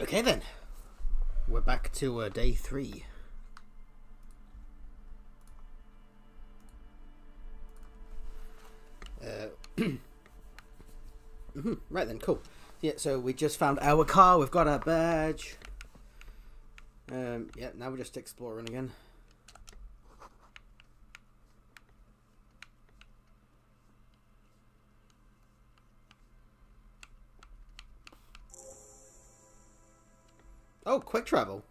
Okay then, we're back to day 3. Right then, cool. Yeah, so we just found our car, we've got our badge. Yeah, now we're just exploring again. Oh, quick travel.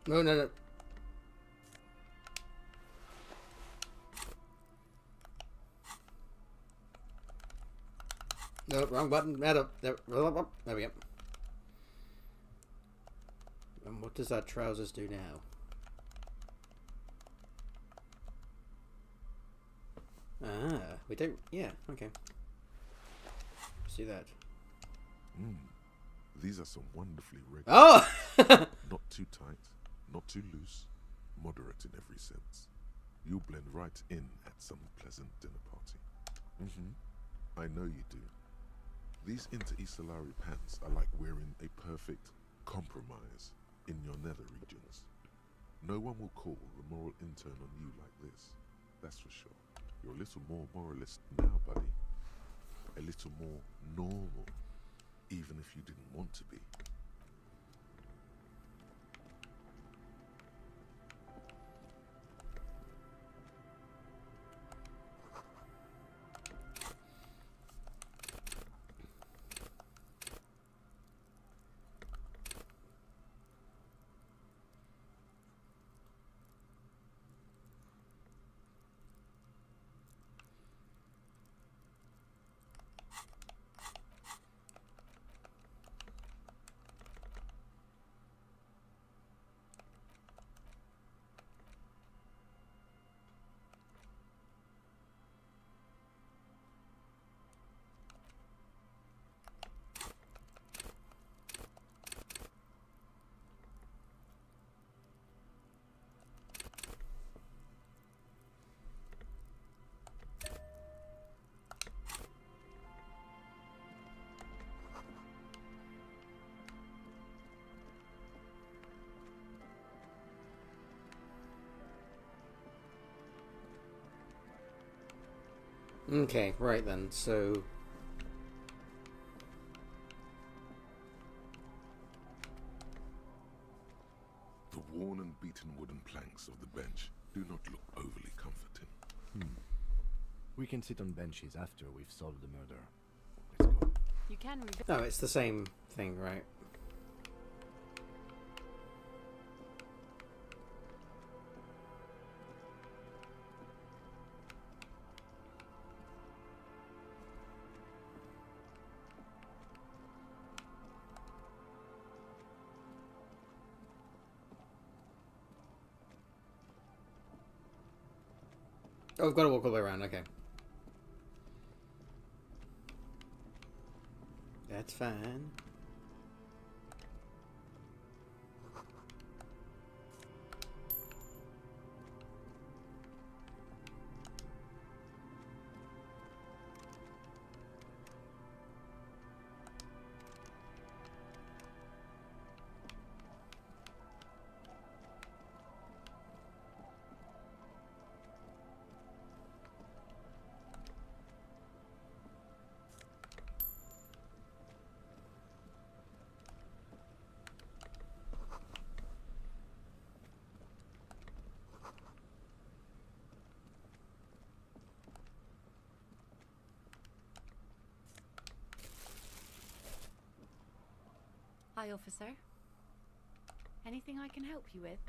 No, no, no. No, wrong button. There we go. And what does our trousers do now? Ah, we don't. Yeah, okay. See that. These are some wonderfully regular. Oh! Not too tight, not too loose, moderate in every sense. You'll blend right in at some pleasant dinner party. I know you do. These inter-Isolari pants are like wearing a perfect compromise in your nether regions. No one will call the moral intern on you like this, that's for sure. You're a little more moralist now, buddy. A little more normal, even if you didn't want to be. Okay, right then, so... The worn and beaten wooden planks of the bench do not look overly comforting. We can sit on benches after we've solved the murder. Let's go. You can Oh, it's the same thing, right? Oh, I've got to walk all the way around, okay. That's fine. Hi, officer. Anything I can help you with?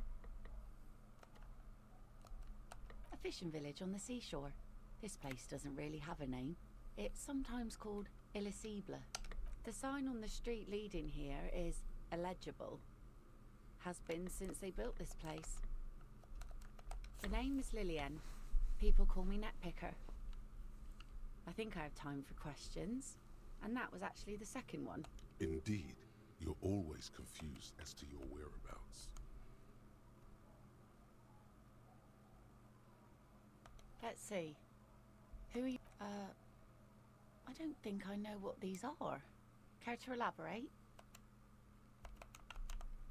A fishing village on the seashore. This place doesn't really have a name. It's sometimes called Elysium. The sign on the street leading here is illegible. Has been since they built this place. The name is Lillian. People call me Netpicker. I think I have time for questions, and that was actually the second one. Indeed, you're always confused as to your whereabouts. Let's see. Who are you? I don't think I know what these are. Care to elaborate?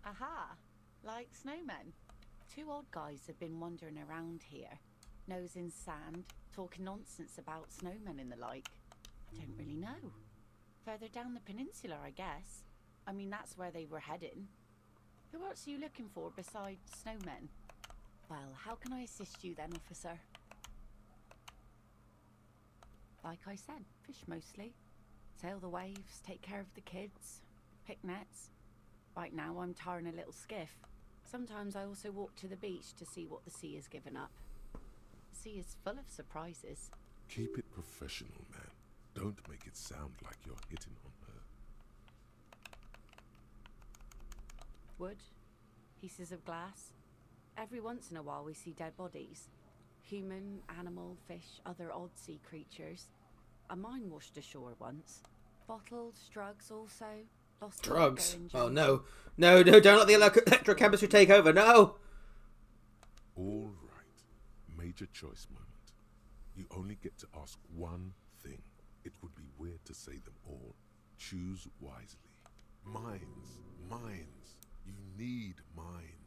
Aha! Like snowmen. Two old guys have been wandering around here, nose in sand, talking nonsense about snowmen and the like. I don't really know. Further down the peninsula, I guess. I mean, that's where they were heading. Who else are you looking for besides snowmen? Well, how can I assist you then, officer? Like I said, fish mostly. Sail the waves, take care of the kids, pick nets. Right now I'm tarring a little skiff. Sometimes I also walk to the beach to see what the sea has given up. The sea is full of surprises. Keep it professional, man. Don't make it sound like you're hitting on her. Wood, pieces of glass. Every once in a while we see dead bodies. Human, animal, fish, other odd sea creatures. A mine washed ashore once. Bottles, drugs also. Lost Drugs? Oh in no. No, no, don't let the electrochemistry take over, no! All right. Major choice moment. You only get to ask one thing. It would be weird to say them all. Choose wisely. Mines. Mines. You need mines.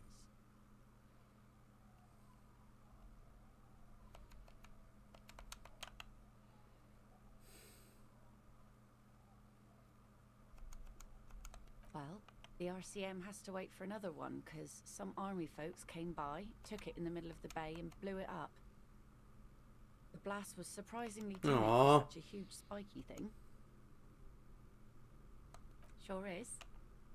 Well, the RCM has to wait for another one, because some army folks came by, took it in the middle of the bay and blew it up. The blast was surprisingly tiny for such a huge spiky thing. Sure is.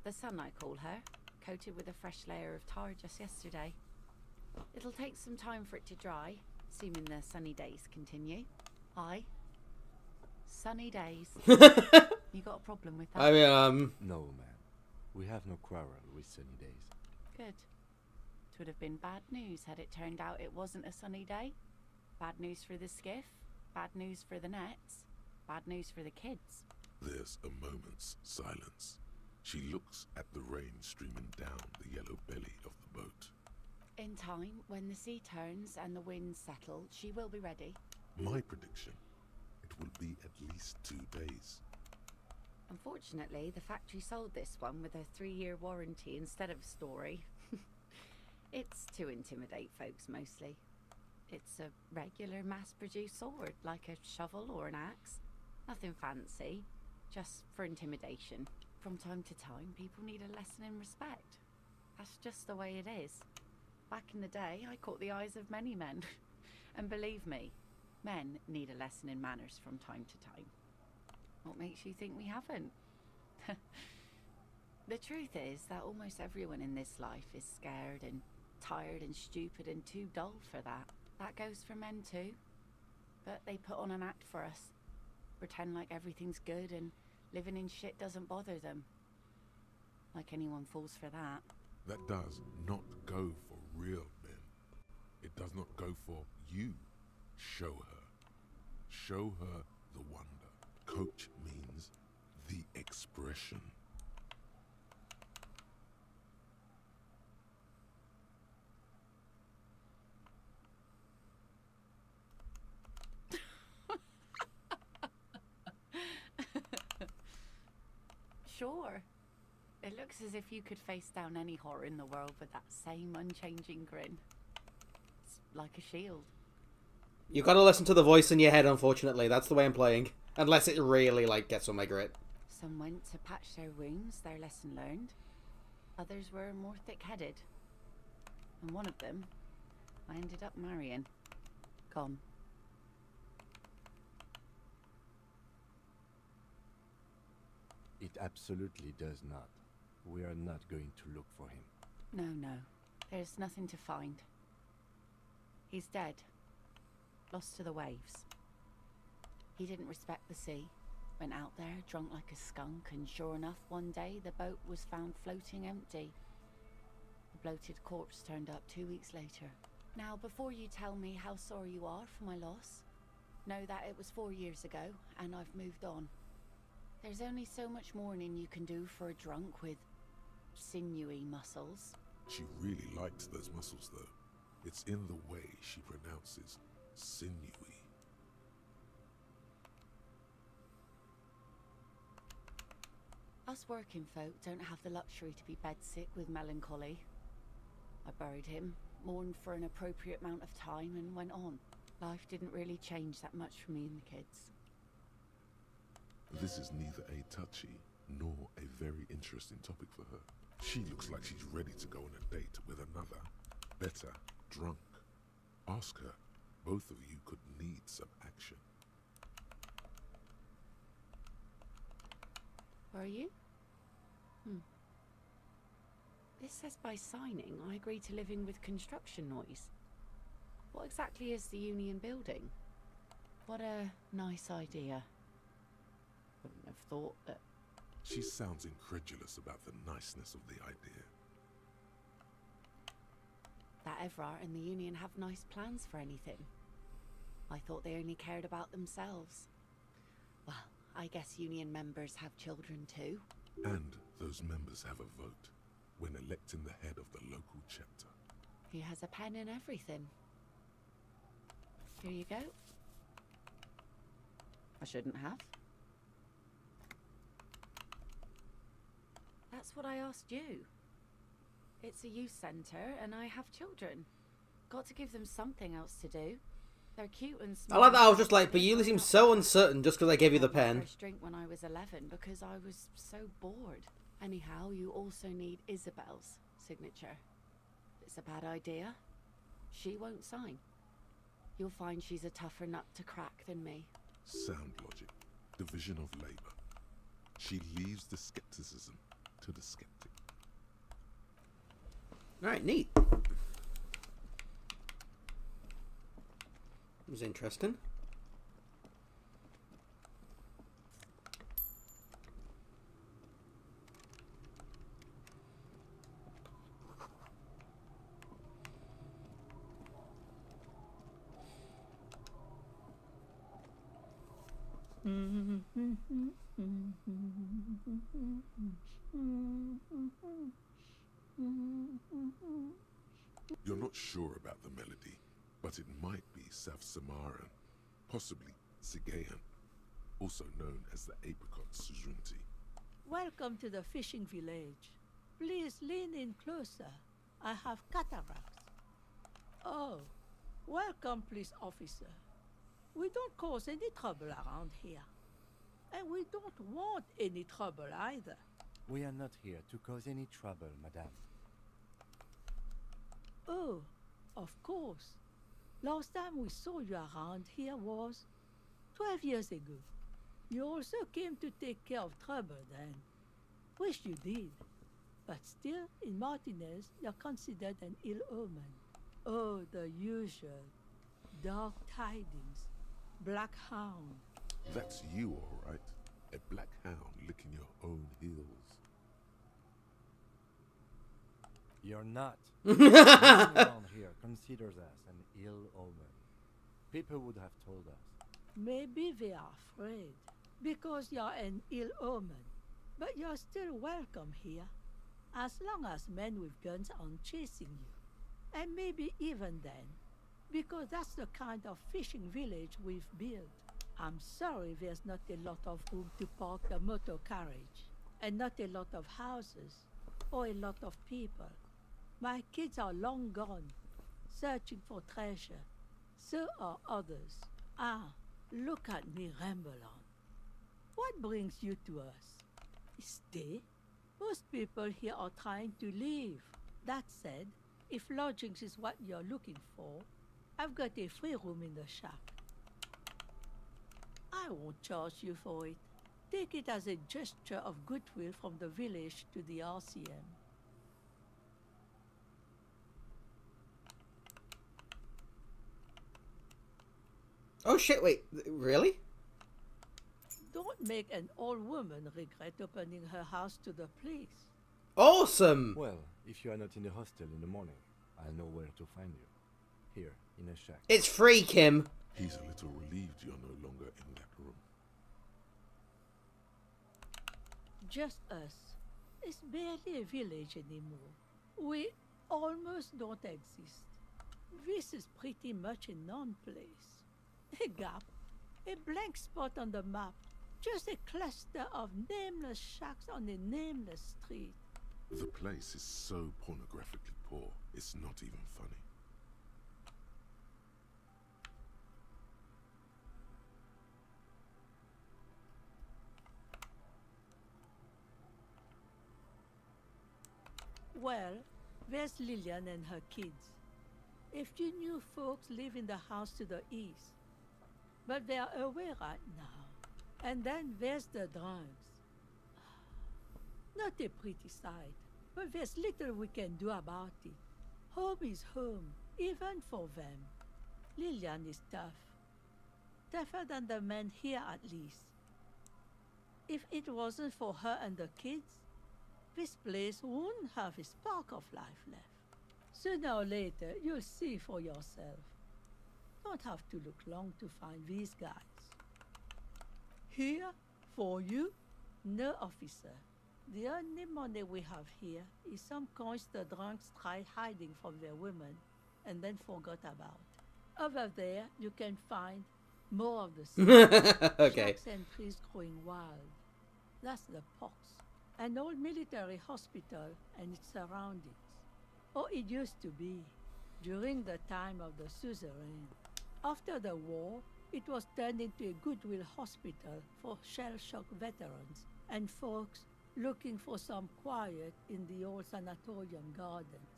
The sun, I call her, coated with a fresh layer of tar just yesterday. It'll take some time for it to dry, assuming the sunny days continue. Aye. Sunny days. You got a problem with that? I mean, No, man. We have no quarrel with sunny days. Good. It would have been bad news had it turned out it wasn't a sunny day. Bad news for the skiff, bad news for the nets, bad news for the kids. There's a moment's silence. She looks at the rain streaming down the yellow belly of the boat. In time, when the sea turns and the winds settle, she will be ready. My prediction, it will be at least 2 days. Unfortunately, the factory sold this one with a 3-year warranty instead of a story. It's to intimidate folks mostly. It's a regular mass-produced sword, like a shovel or an axe. Nothing fancy, just for intimidation. From time to time, people need a lesson in respect. That's just the way it is. Back in the day, I caught the eyes of many men. And believe me, men need a lesson in manners from time to time. What makes you think we haven't? The truth is that almost everyone in this life is scared and tired and stupid and too dull for that. That goes for men too. But they put on an act for us. Pretend like everything's good and living in shit doesn't bother them. Like anyone falls for that. That does not go for real men. It does not go for you. Show her. Show her the wonder. Coach means the expression. Sure. It looks as if you could face down any horror in the world with that same unchanging grin. It's like a shield. you gotta listen to the voice in your head, unfortunately. That's the way I'm playing. Unless it really, gets on my grit. Some went to patch their wounds, their lesson learned. Others were more thick-headed. And one of them, I ended up marrying. Gone. It absolutely does not. We are not going to look for him. No. There's nothing to find. He's dead. Lost to the waves. He didn't respect the sea. Went out there, drunk like a skunk, and sure enough, one day the boat was found floating empty. bloated corpse turned up 2 weeks later. Now, before you tell me how sorry you are for my loss, know that it was 4 years ago, and I've moved on. There's only so much mourning you can do for a drunk with sinewy muscles. She really liked those muscles, though. It's in the way she pronounces sinewy. Us working folk don't have the luxury to be bedsick with melancholy. I buried him, mourned for an appropriate amount of time, and went on. Life didn't really change that much for me and the kids. This is neither a touchy nor a very interesting topic for her. She looks like she's ready to go on a date with another, better, drunk. Ask her. Both of you could need some action. Were you? This says by signing, I agree to living with construction noise. What exactly is the union building? What a nice idea. Wouldn't have thought that... She sounds incredulous about the niceness of the idea. That Everard and the union have nice plans for anything. I thought they only cared about themselves. Well, I guess union members have children too. And those members have a vote when electing the head of the local chapter. He has a pen in everything. Here you go. I shouldn't have. That's what I asked you. It's a youth centre and I have children. Got to give them something else to do. They're cute and I small. like that. I was just like, but you seem so uncertain just because I gave you the I had my pen. first drink when I was 11 because I was so bored. Anyhow, you also need Isabel's signature. It's a bad idea. She won't sign. You'll find she's a tougher nut to crack than me. Sound logic. Division of labor. She leaves the skepticism to the skeptic. Alright, neat. It was interesting. You're not sure about the melody, but it might be South Samaran, possibly Zigayan, also known as the Apricot Suzerainty. Welcome to the fishing village. Please lean in closer. I have cataracts. Oh, welcome, police officer. We don't cause any trouble around here. And we don't want any trouble either. We are not here to cause any trouble, madame. Oh, of course. Last time we saw you around here was 12 years ago. You also came to take care of trouble then. Wish you did. But still, in Martinez, you're considered an ill omen. Oh, the usual. Dark tidings. Black hound. That's you, all right. A black hound licking your own heels. You're not. Everyone around here considers us an ill omen. People would have told us. Maybe they are afraid. Because you're an ill omen. But you're still welcome here. As long as men with guns aren't chasing you. And maybe even then. Because that's the kind of fishing village we've built. I'm sorry there's not a lot of room to park the motor carriage. And not a lot of houses. Or a lot of people. My kids are long gone. Searching for treasure. So are others. Ah, look at me ramble on. What brings you to us? Stay? Most people here are trying to leave. That said, if lodgings is what you're looking for, I've got a free room in the shack. I won't charge you for it. Take it as a gesture of goodwill from the village to the RCM. Oh shit, wait, really? Don't make an old woman regret opening her house to the police. Awesome! Well, if you are not in the hostel in the morning, I'll know where to find you. Here, in a shack. It's free, Kim. He's a little relieved you're no longer in that room. Just us. It's barely a village anymore. We almost don't exist. This is pretty much a non-place. A gap. A blank spot on the map. Just a cluster of nameless shacks on a nameless street. The place is so pornographically poor, it's not even funny. Well, there's Lillian and her kids. A few new folks live in the house to the east. But they are away right now. And then there's the drunks. Not a pretty sight, but there's little we can do about it. Home is home, even for them. Lillian is tough. Tougher than the men here, at least. If it wasn't for her and the kids, this place wouldn't have a spark of life left. Sooner or later, you'll see for yourself. Don't have to look long to find these guys. Here, for you, no officer. The only money we have here is some coins the drunks tried hiding from their women and then forgot about. Over there, you can find more of the same. Okay. Shacks and trees growing wild. That's the pox. An old military hospital and its surroundings. Or it used to be, during the time of the suzerain. After the war, it was turned into a goodwill hospital for shell-shock veterans and folks looking for some quiet in the old sanatorium gardens.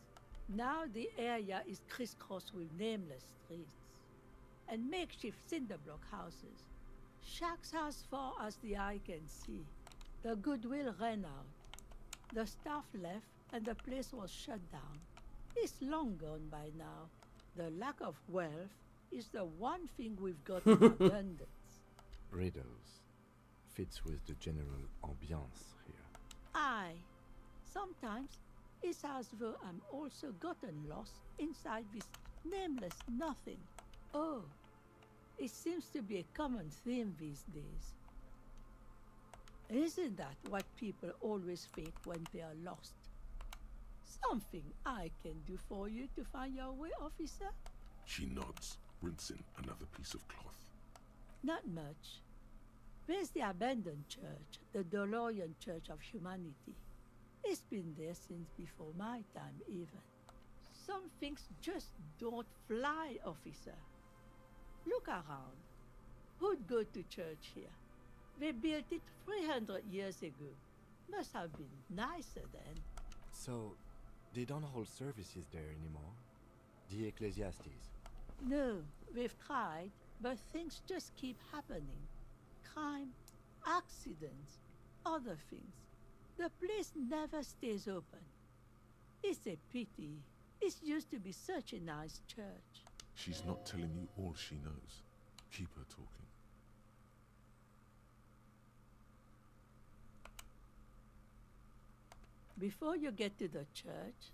Now the area is crisscrossed with nameless streets and makeshift cinderblock houses. Shacks as far as the eye can see. The goodwill ran out. The staff left and the place was shut down. It's long gone by now. The lack of wealth is the one thing we've got in abundance. Riddles. Fits with the general ambiance here. Aye. Sometimes it's as though I'm also gotten lost inside this nameless nothing. Oh, it seems to be a common theme these days. Isn't that what people always think when they are lost? Something I can do for you to find your way, officer? She nods, rinsing another piece of cloth. Not much. There's the abandoned church, the DeLorean Church of Humanity. It's been there since before my time, even. Some things just don't fly, officer. Look around. Who'd go to church here? They built it 300 years ago. Must have been nicer then. So, they don't hold services there anymore? The Ecclesiastes? No, we've tried, but things just keep happening. Crime, accidents, other things. The place never stays open. It's a pity. It used to be such a nice church. She's not telling you all she knows. Keep her talking. Before you get to the church,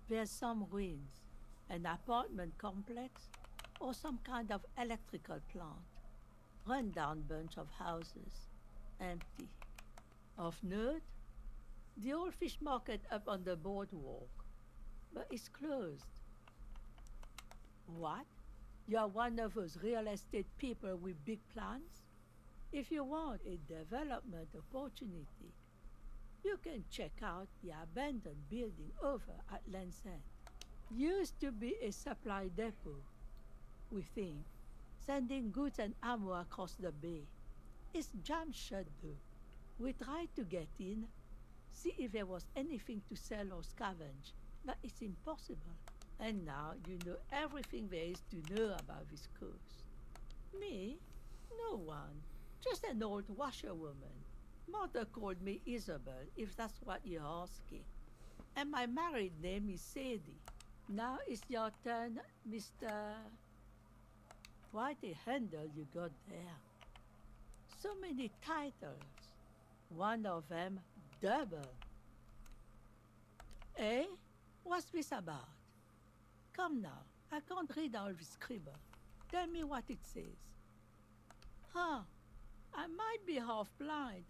there's some ruins, an apartment complex, or some kind of electrical plant. Run-down bunch of houses, empty. Of note, the old fish market up on the boardwalk, but it's closed. What? You're one of those real estate people with big plans? If you want a development opportunity, you can check out the abandoned building over at Land's End. Used to be a supply depot, we think, sending goods and ammo across the bay. It's jammed shut though. We tried to get in, see if there was anything to sell or scavenge, but it's impossible. And now you know everything there is to know about this coast. Me? No one. Just an old washerwoman. Mother called me Isabel, if that's what you're asking. And my married name is Sadie. Now it's your turn, Mr. Quite a handle you got there. So many titles. One of them double. Eh? What's this about? Come now, I can't read all this scribble. Tell me what it says. Huh, I might be half blind,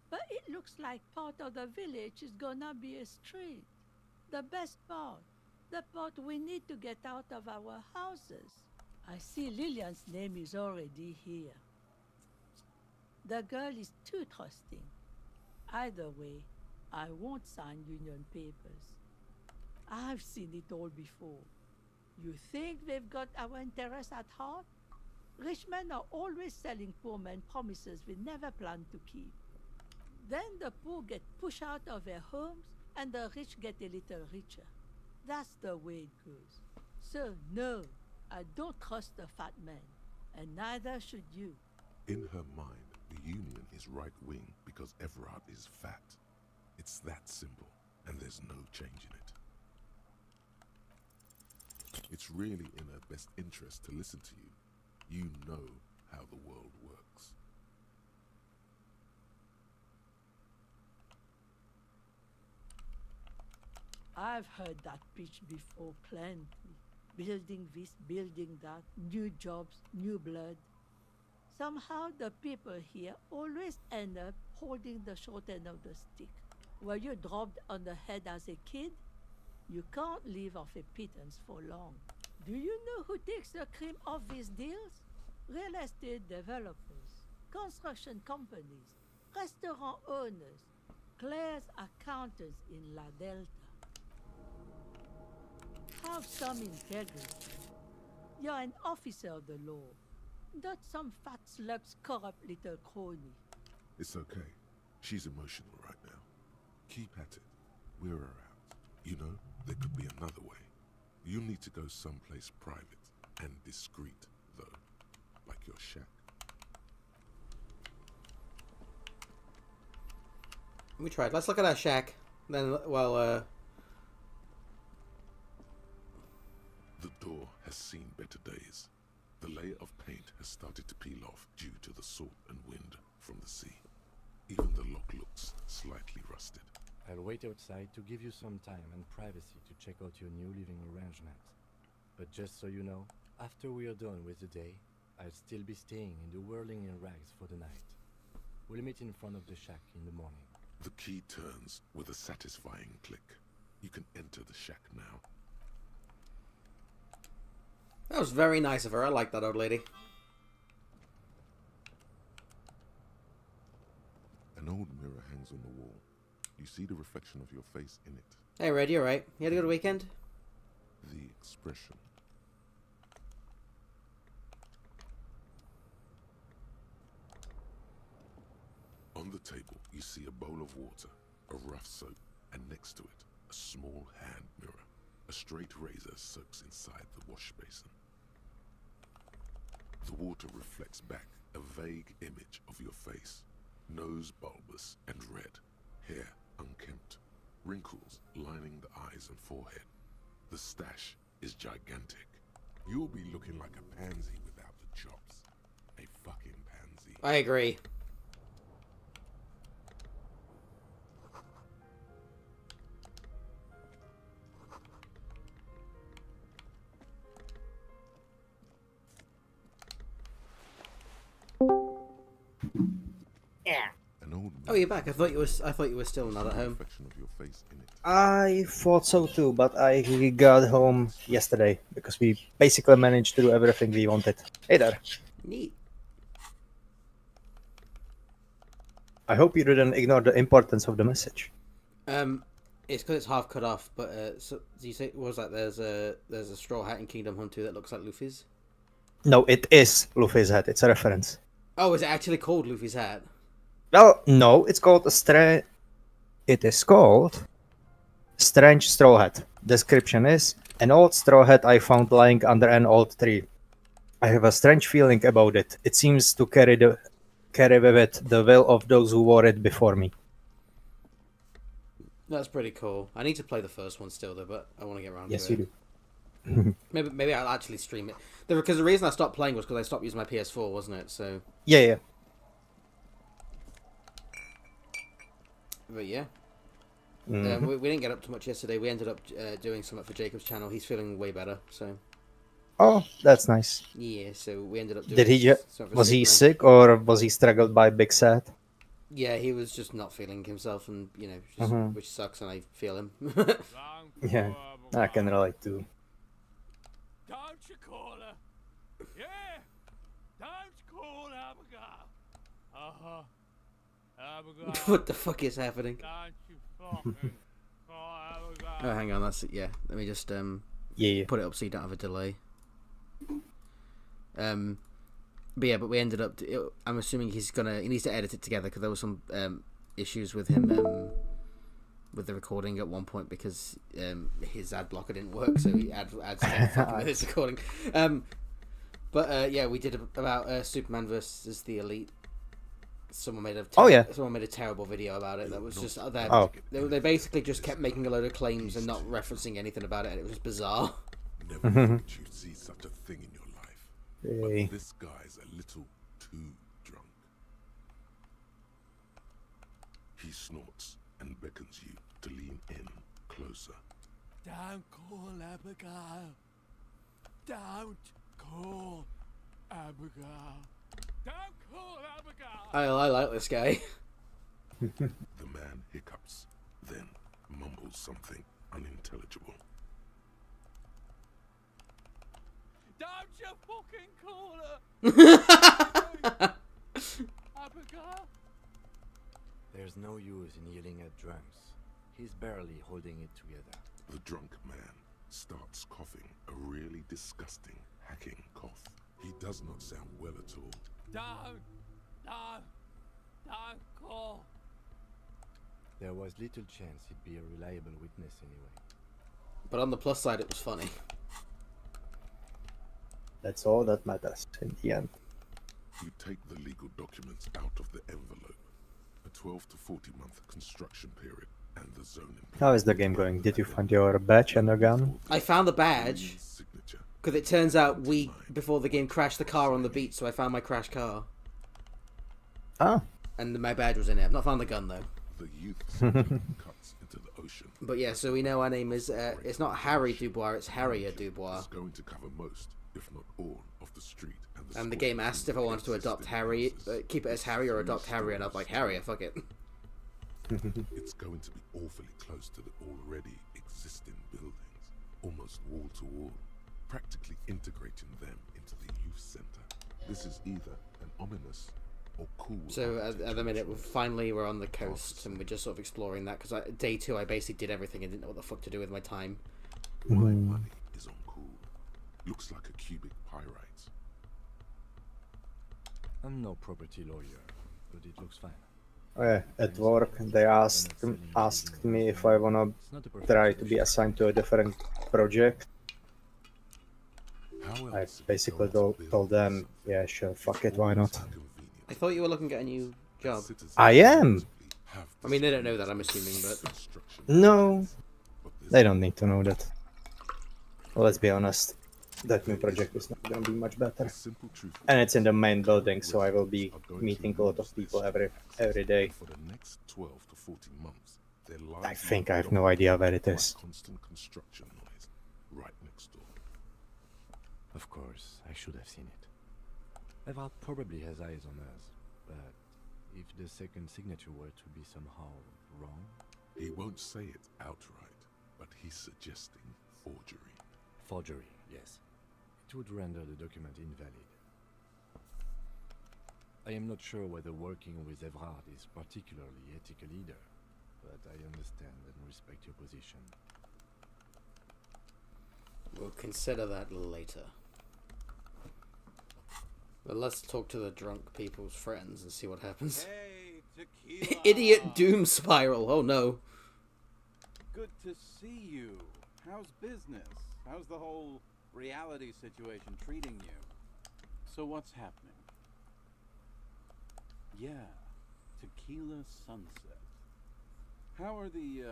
but it looks like part of the village is gonna be a street. The best part, the part we need to get out of our houses. I see Lillian's name is already here. The girl is too trusting. Either way, I won't sign union papers. I've seen it all before. You think they've got our interests at heart? Rich men are always selling poor men promises they never plan to keep. Then the poor get pushed out of their homes and the rich get a little richer. That's the way it goes. So no, I don't trust the fat man, and neither should you. In her mind, the Union is right-wing because Everard is fat. It's that simple, and there's no changing it. It's really in her best interest to listen to you. You know how the world works. I've heard that pitch before plenty. Building this, building that, new jobs, new blood. Somehow the people here always end up holding the short end of the stick. Were you dropped on the head as a kid? You can't live off a pittance for long. Do you know who takes the cream off these deals? Real estate developers, construction companies, restaurant owners, Claire's accountants in La Delta. Have some integrity. You're an officer of the law, not some fat slug's corrupt little crony. It's okay. She's emotional right now. Keep at it. We're her out. You know, there could be another way. You need to go someplace private and discreet, though. Like your shack. We tried. Let's look at our shack. Then, well, The door has seen better days. The layer of paint has started to peel off due to the salt and wind from the sea. Even the lock looks slightly rusted. I'll wait outside to give you some time and privacy to check out your new living arrangements. But just so you know, after we are done with the day, I'll still be staying in the whirling in rags for the night. We'll meet in front of the shack in the morning. The key turns with a satisfying click. You can enter the shack now. that was very nice of her. I like that old lady. An old mirror hangs on the wall. You see the reflection of your face in it. Hey, Red, you alright? You had a good weekend? The expression. On the table, you see a bowl of water, a rough soap, and next to it, a small hand mirror. A straight razor soaks inside the wash basin. The water reflects back a vague image of your face. Nose bulbous and red, hair unkempt, wrinkles lining the eyes and forehead. The stash is gigantic. You'll be looking like a pansy without the chops. A fucking pansy. I agree. An old Oh, you're back. I thought you were still not at home. reflection of your face in it. I thought so too, but I got home yesterday because we basically managed to do everything we wanted. Hey there. Neat. I hope you didn't ignore the importance of the message. It's because it's half cut off. But so do you say what was that? There's a straw hat in Kingdom Hunt 2 that looks like Luffy's. No, it is Luffy's hat. It's a reference. Oh, is it actually called Luffy's hat? Well, no, it's called a It is called Strange Straw Hat. Description is an old straw hat I found lying under an old tree. I have a strange feeling about it. It seems to carry with it the will of those who wore it before me. That's pretty cool. I need to play the first one still though, but I want to get around Yes, to it. you do. Maybe I'll actually stream it. Because the reason I stopped playing was because I stopped using my PS4, wasn't it? So. Yeah. But yeah. We didn't get up to much yesterday. We ended up doing something for Jacob's channel. He's feeling way better, so Oh, that's nice. yeah. So we ended up doing. Did he? something for Was he Superman. sick or was he struggled by big set? Yeah, he was just not feeling himself, and which sucks, and I feel him. Yeah, I can relate too. Don't you call her? Yeah! Don't call Abigail! Uh-huh. Abigail. What the fuck is happening? Don't you fucking call Abigail. Oh, hang on. That's it. Yeah. Let me just Yeah. put it up so you don't have a delay. But yeah, we ended up. I'm assuming he needs to edit it together because there was some issues with him with the recording at one point because his ad blocker didn't work, so he ads started fucking with his recording. But yeah, we did about Superman versus the Elite. Someone made a terrible video about it. That was just they basically just kept making a load of claims and not referencing anything about it, and it was just bizarre. Never thought you'd see such a thing in your life. Hey. But this guy's a little too drunk. He snorts and beckons you to lean in closer. Don't call Abigail. Don't call Abigail. Don't call Abigail. I like this guy. The man hiccups, then mumbles something unintelligible. Don't you fucking call her. Abigail. There's no use in yelling at drunks. He's barely holding it together. The drunk man starts coughing, a really disgusting, hacking cough. He does not sound well at all. Don't call. There was little chance he'd be a reliable witness anyway. But on the plus side, it was funny. That's all that matters in the end. You take the legal documents out of the envelope. A 12 to 40 month construction period and the zoning. How is the game going? Did you find your badge and your gun? I found the badge Signature. because it turns out before the game crashed the car on the beach, so I found my crashed car. Ah. And my badge was in it. I've not found the gun though. The youth symbol cuts into the ocean. But yeah, so we know our name is it's not Harry Dubois, it's Harrier Dubois. It's going to cover most, if not all, of the street And the game asked if I wanted to adopt Harry, keep it as Harry or adopt Harry, and I was like, Harrier, fuck it. It's going to be awfully close to the already existing buildings, almost wall to wall, practically integrating them into the youth center. This is either an ominous or cool. So at the minute, we're on the coast, and we're just sort of exploring that, because day 2 I basically did everything and didn't know what the fuck to do with my time. My money is on cool. Looks like a cubic pyrite. I'm no property lawyer, but it looks fine. Oh yeah, at work they asked me if I wanna try to be assigned to a different project. I basically told them, yeah, sure, fuck it, why not? I thought you were looking at a new job. I am! I mean, they don't know that, I'm assuming, but... No, they don't need to know that. Well, let's be honest, that new project is not gonna be much better. And it's in the main building, so I will be meeting a lot of people every day. For the next 12 to 14 months, I think I have no idea where it is. Constant construction noise right next door. Of course, I should have seen it. Evrard probably has eyes on us, but if the second signature were to be somehow wrong... He won't say it outright, but he's suggesting forgery. Forgery, yes. It would render the document invalid. I am not sure whether working with Evrard is particularly ethical either, but I understand and respect your position. We'll consider that later. But let's talk to the drunk people's friends and see what happens. Hey, Tequila. Idiot doom spiral, oh no. Good to see you. How's business? How's the whole reality situation treating you? So what's happening? Yeah, Tequila Sunset. How are the,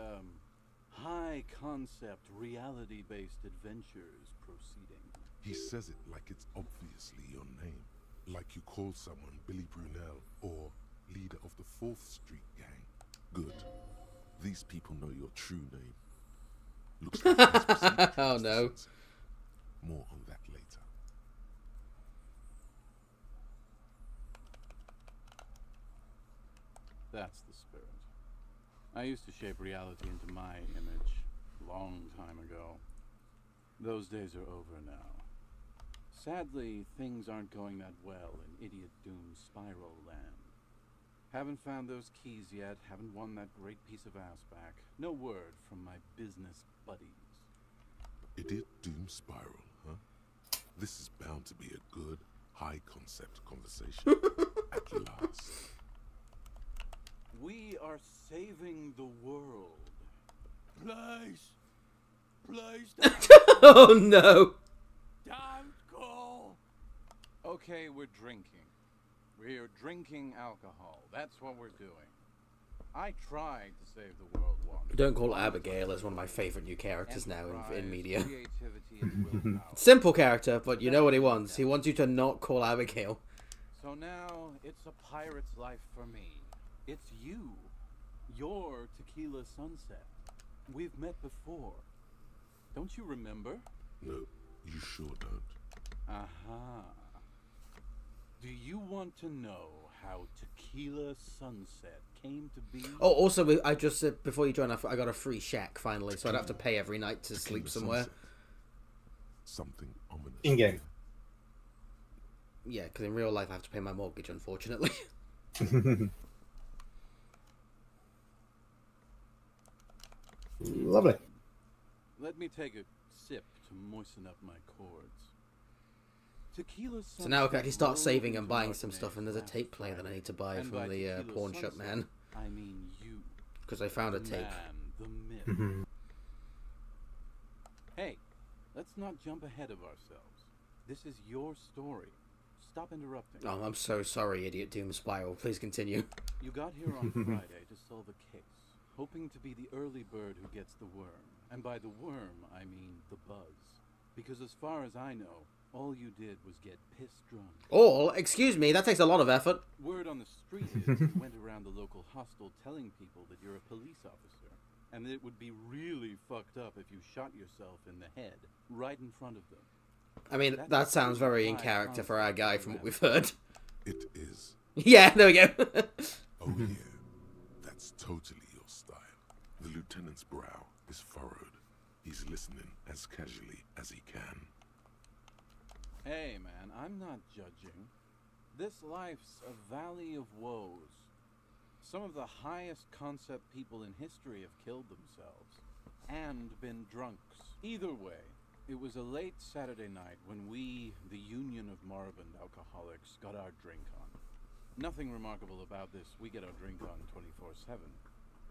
high-concept, reality-based adventures proceeding? He says it like it's obviously your name. Like you call someone Billy Brunel or leader of the 4th Street gang. Good. These people know your true name. Looks like he's proceeded Oh, to no. sunset. More on that later. That's the spirit. I used to shape reality into my image long time ago. Those days are over now. Sadly, things aren't going that well in Idiot Doom's Spiral Land. Haven't found those keys yet, haven't won that great piece of ass back. No word from my business buddies. Idiot Doom Spiral, huh? This is bound to be a good, high-concept conversation. At last. We are saving the world. Please. Please Oh no! don't call. Okay, we're drinking. We're drinking alcohol. That's what we're doing. I tried to save the world once. Don't call Abigail as one of my favourite new characters now in Enterprise, media. Creativity and willpower. Simple character, but you know what he wants. He wants you to not call Abigail. So now it's a pirate's life for me. It's you. You're Tequila Sunset. We've met before. Don't you remember? No, you sure don't. Aha. Do you want to know how Tequila Sunset came to be? Oh, also, I just said before you join, I got a free shack finally, so I don't have to pay every night to sleep Tequila somewhere. Sunset. Something ominous. In-game. Yeah, because in real life I have to pay my mortgage, unfortunately. Lovely. Let me take a sip to moisten up my cords. Tequila Sunset. So now I can actually start rolled saving and into buying some stuff, Martinez and there's a last tape player that I Friday. need to buy And from by the Tequila pawn shop Sunset, man, I mean you. because I found a The tape. man, the myth. Hey, let's not jump ahead of ourselves. This is your story. Stop interrupting. Oh, I'm so sorry, Idiot Doom Spiral. Please continue. You got here on Friday to solve a case, hoping to be the early bird who gets the worm. And by the worm, I mean the buzz. Because as far as I know, all you did was get piss drunk. All? Excuse me, that takes a lot of effort. Word on the street is you went around the local hostel telling people that you're a police officer. And that it would be really fucked up if you shot yourself in the head, right in front of them. I mean, that sounds very in character for our guy from what we've heard. It is. Yeah, there we go. Oh yeah, that's totally your style. The lieutenant's brow is furrowed. He's listening as casually as he can. Hey man, I'm not judging. This life's a valley of woes. Some of the highest concept people in history have killed themselves. And been drunks. Either way, it was a late Saturday night when we, the Union of Moribund Alcoholics, got our drink on. Nothing remarkable about this. We get our drink on 24/7.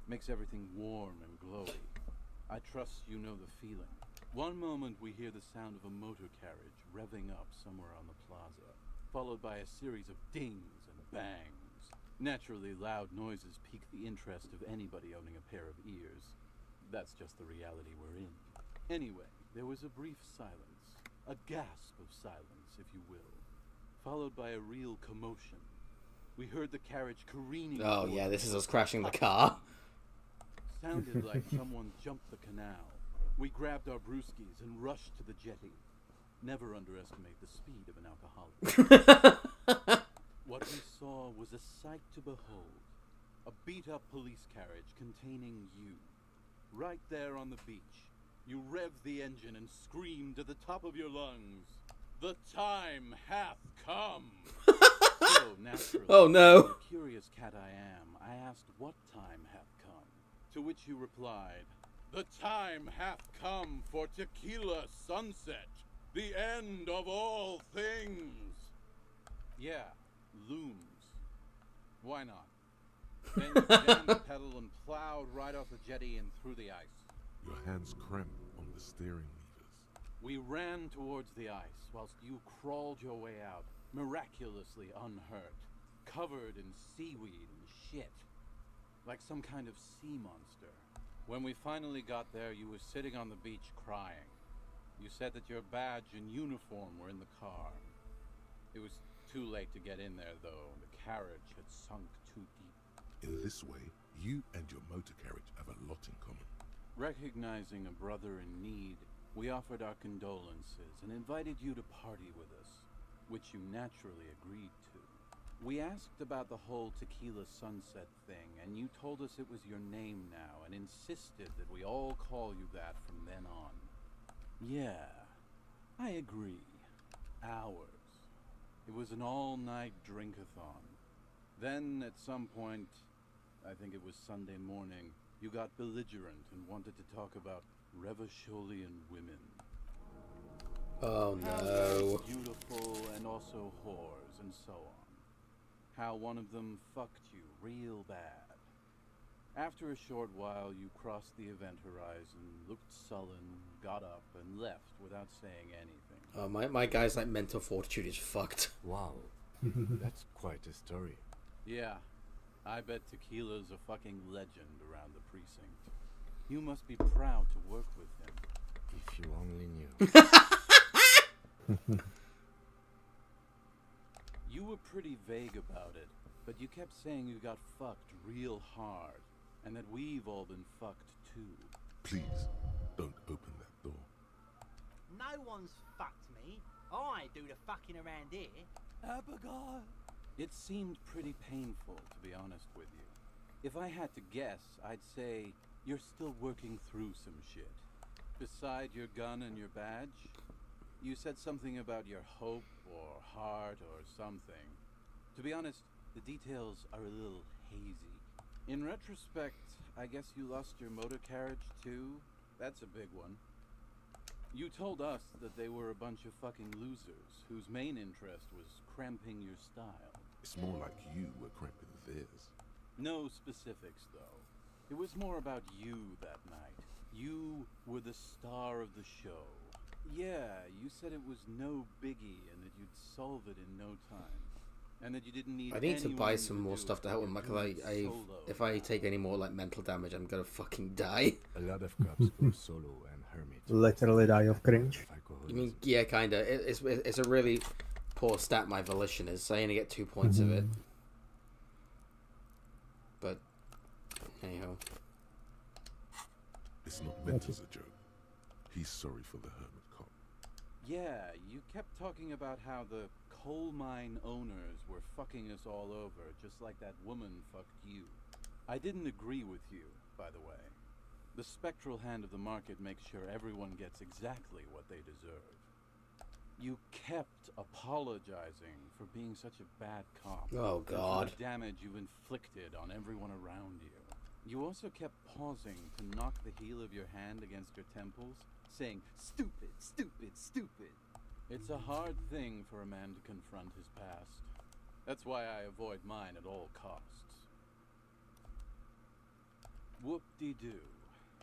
Makes everything warm and glowy. I trust you know the feeling. One moment we hear the sound of a motor carriage revving up somewhere on the plaza, followed by a series of dings and bangs. Naturally, loud noises pique the interest of anybody owning a pair of ears. That's just the reality we're in. Anyway, there was a brief silence, a gasp of silence, if you will, followed by a real commotion. We heard the carriage careening. Oh toward yeah, this us. is us crashing the car. Sounded like someone jumped the canal. We grabbed our brewskis and rushed to the jetty. Never underestimate the speed of an alcoholic. What we saw was a sight to behold. A beat-up police carriage containing you. Right there on the beach. You revved the engine and screamed at the top of your lungs, "The time hath come!" So, naturally, Oh, no. the curious cat I am, I asked what time hath come. To which you replied, "The time hath come for Tequila Sunset, the end of all things." Yeah, looms. Why not? Then you jammed the pedal and plowed right off the jetty and through the ice. Your hands cramp on the steering levers. We ran towards the ice whilst you crawled your way out, miraculously unhurt, covered in seaweed and shit, like some kind of sea monster. When we finally got there, you were sitting on the beach crying. You said that your badge and uniform were in the car. It was too late to get in there, though. The carriage had sunk too deep. In this way, You and your motor carriage have a lot in common. Recognizing a brother in need, we offered our condolences and invited you to party with us, which you naturally agreed to. We asked about the whole Tequila Sunset thing, and you told us it was your name now and insisted that we all call you that from then on. Yeah, I agree. Hours. It was an all-night drink-a-thon. Then, at some point, I think it was Sunday morning, you got belligerent and wanted to talk about Revacholian women. Oh How no. they're beautiful and also whores and so on. How one of them fucked you real bad. After a short while, you crossed the event horizon, looked sullen, got up, and left without saying anything. Oh, my guy's like mental fortitude is fucked. Wow, that's quite a story. Yeah, I bet Tequila's a fucking legend around the precinct. You must be proud to work with him. If you only knew. You were pretty vague about it, but you kept saying you got fucked real hard, and that we've all been fucked too. Please, don't open that door. No one's fucked me. I do the fucking around here. Abigail. It seemed pretty painful, to be honest with you. If I had to guess, I'd say you're still working through some shit. Beside your gun and your badge, you said something about your hope or heart or something. To be honest, the details are a little hazy. In retrospect, I guess you lost your motor carriage too? That's a big one. You told us that they were a bunch of fucking losers whose main interest was cramping your style. It's more like you were cramping theirs. No specifics, though. It was more about you that night. You were the star of the show. Yeah, you said it was no biggie and that you'd solve it in no time. And that you didn't need I need to buy anyone some to more do stuff it. to help with my, You're because doing I solo if I now. take any more like mental damage, I'm gonna fucking die. A lot of cops go solo and hermit. Literally die of cringe. You mean, yeah, kinda. It's a really poor stat, my volition is. I only get 2 points of it. But, anyhow. It's not meant as a joke. He's sorry for the hermit cop. Yeah, you kept talking about how the coal mine owners were fucking us all over, just like that woman fucked you. I didn't agree with you, by the way. The spectral hand of the market makes sure everyone gets exactly what they deserve. You kept apologizing for being such a bad cop. Oh, and for God. the damage you inflicted on everyone around you. You also kept pausing to knock the heel of your hand against your temples, saying, "Stupid, stupid, stupid." It's a hard thing for a man to confront his past. That's why I avoid mine at all costs. Whoop-de-doo.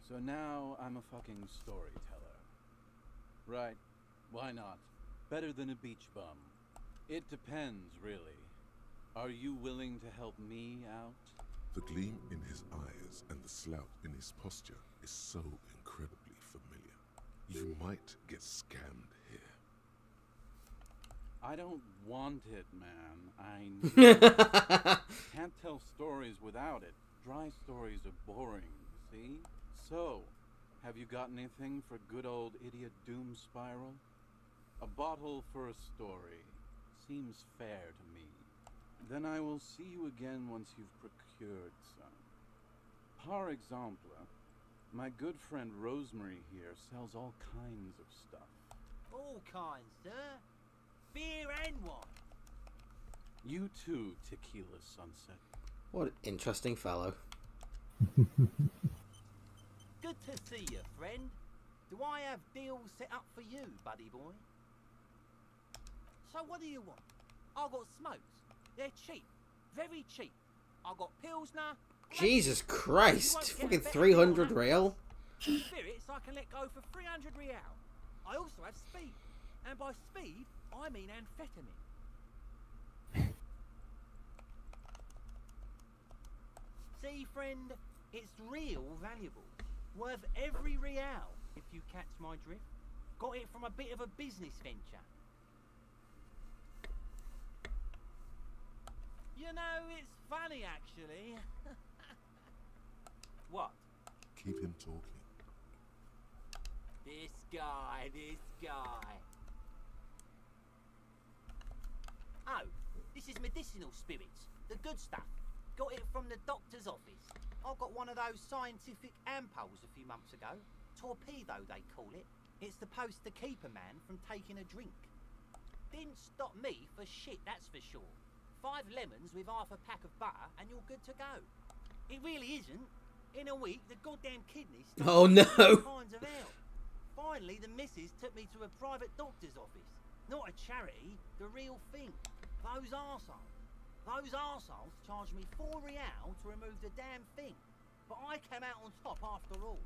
So now I'm a fucking storyteller. Right, why not? Better than a beach bum. It depends, really. Are you willing to help me out? The gleam in his eyes and the slouch in his posture is so incredibly familiar. You might get scammed here. I don't want it, man. I need it. Can't tell stories without it. Dry stories are boring, see? So, have you got anything for good old idiot Doom Spiral? A bottle for a story. Seems fair to me. Then I will see you again once you've procured some. Par exemple, my good friend Rosemary here sells all kinds of stuff. All kinds, sir. Beer and wine. You too, Tequila Sunset. What an interesting fellow. Good to see you, friend. Do I have deals set up for you, buddy boy? So what do you want? I got smokes. They're cheap. Very cheap. I got Pilsner. Jesus You won't Christ! get a Fucking better 300 deal on real? Spirits I can let go for 300 real. I also have speed. And by speed, I mean amphetamine. See, friend, it's real valuable. Worth every real, if you catch my drift. Got it from a bit of a business venture. You know, it's funny actually. What? Keep him talking. This guy. Oh, this is medicinal spirits. The good stuff. Got it from the doctor's office. I got one of those scientific ampoules a few months ago. Torpedo, they call it. It's supposed to keep a man from taking a drink. Didn't stop me for shit, that's for sure. 5 lemons with half a pack of butter and you're good to go. It really isn't. In a week, the goddamn kidneys start Oh no! all kinds of hell. Finally, the missus took me to a private doctor's office. Not a charity, the real thing. Those arseholes charged me 4 real to remove the damn thing. But I came out on top after all.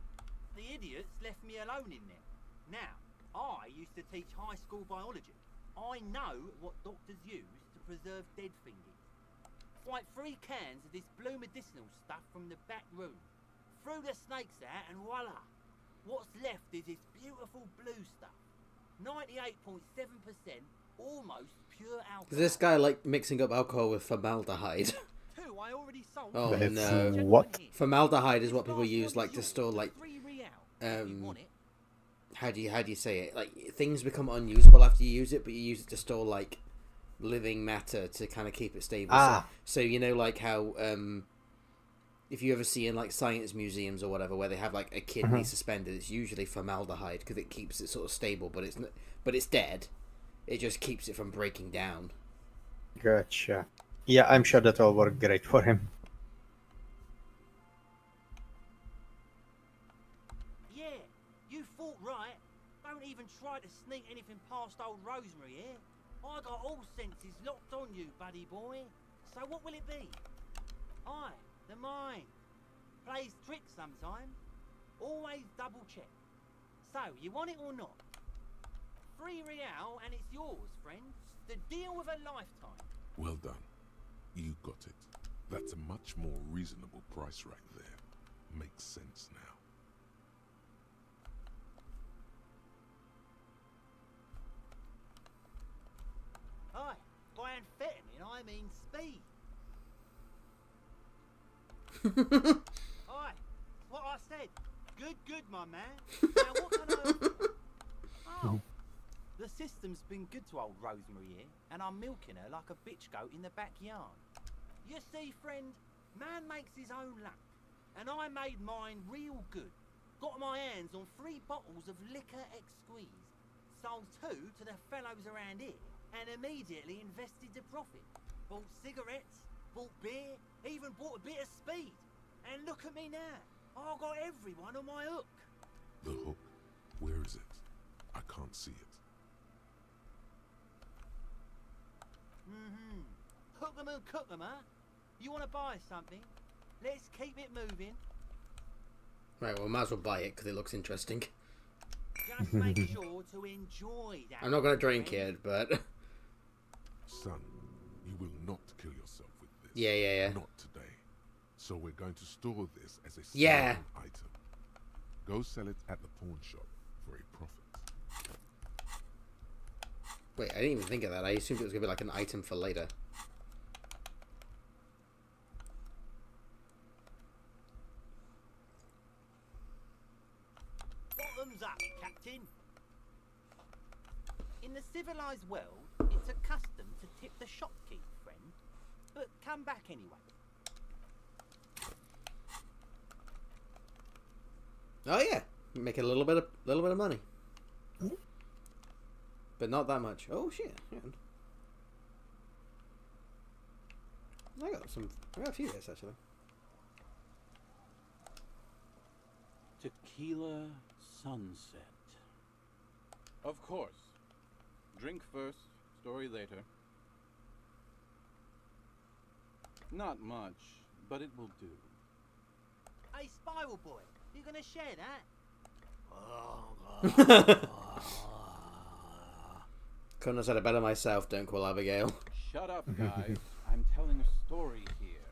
The idiots left me alone in there. Now, I used to teach high school biology. I know what doctors use to preserve dead things. Like 3 cans of this blue medicinal stuff from the back room. Threw the snakes out and voila! What's left is this beautiful blue stuff. 98.7%, almost pure alcohol. Is this guy like mixing up alcohol with formaldehyde? 2 I already sold. Oh With no! what? Formaldehyde is what people use like to store like 3 real. If you want it. how do you say it? Like things become unusable after you use it, but you use it to store like living matter to kind of keep it stable. Ah. So you know like how if you ever see in like science museums or whatever where they have like a kidney suspended, it's usually formaldehyde because it keeps it sort of stable, but it's dead. It just keeps it from breaking down. Gotcha. Yeah, I'm sure that will work great for him. Yeah, you thought right. Don't even try to sneak anything past old Rosemary here. I got all senses locked on you, buddy boy. So what will it be? Aye, the mind. Plays tricks sometimes. Always double check. So, you want it or not? 3 real and it's yours, friend. The deal of a lifetime. Well done. You got it. That's a much more reasonable price right there. Makes sense now. Aye, by amphetamine I mean speed. Aye, what I said. Good, my man. Now what can I offer? Oh, the system's been good to old Rosemary here, and I'm milking her like a bitch goat in the backyard. You see, friend, man makes his own luck, and I made mine real good. Got my hands on 3 bottles of liquor ex-squeeze, sold 2 to the fellows around here, and immediately invested the profit. Bought cigarettes, bought beer, even bought a bit of speed. And look at me now. I got everyone on my hook. The hook? Where is it? I can't see it. Hook 'em and cook 'em, huh? You want to buy something? Let's keep it moving. Right, well, might as well buy it because it looks interesting. Just make sure to enjoy that. I'm not going to drink friend. it, but... Son, you will not kill yourself with this. Yeah. Not today. So we're going to store this as a Yeah. stolen item. Go sell it at the pawn shop for a profit. Wait, I didn't even think of that. I assumed it was going to be like an item for later. Bottoms up, Captain. In the civilized world, it's a custom to tip the shopkeep, friend. But come back anyway. Oh yeah, make a little bit of money, but not that much. Oh shit! Hang on. I got a few hits actually. Tequila sunset. Of course. Drink first, story later. Not much, but it will do. Hey, Spiral Boy, you gonna share that? Couldn't have said it better myself. Don't call Abigail. Shut up, guys. I'm telling a story here.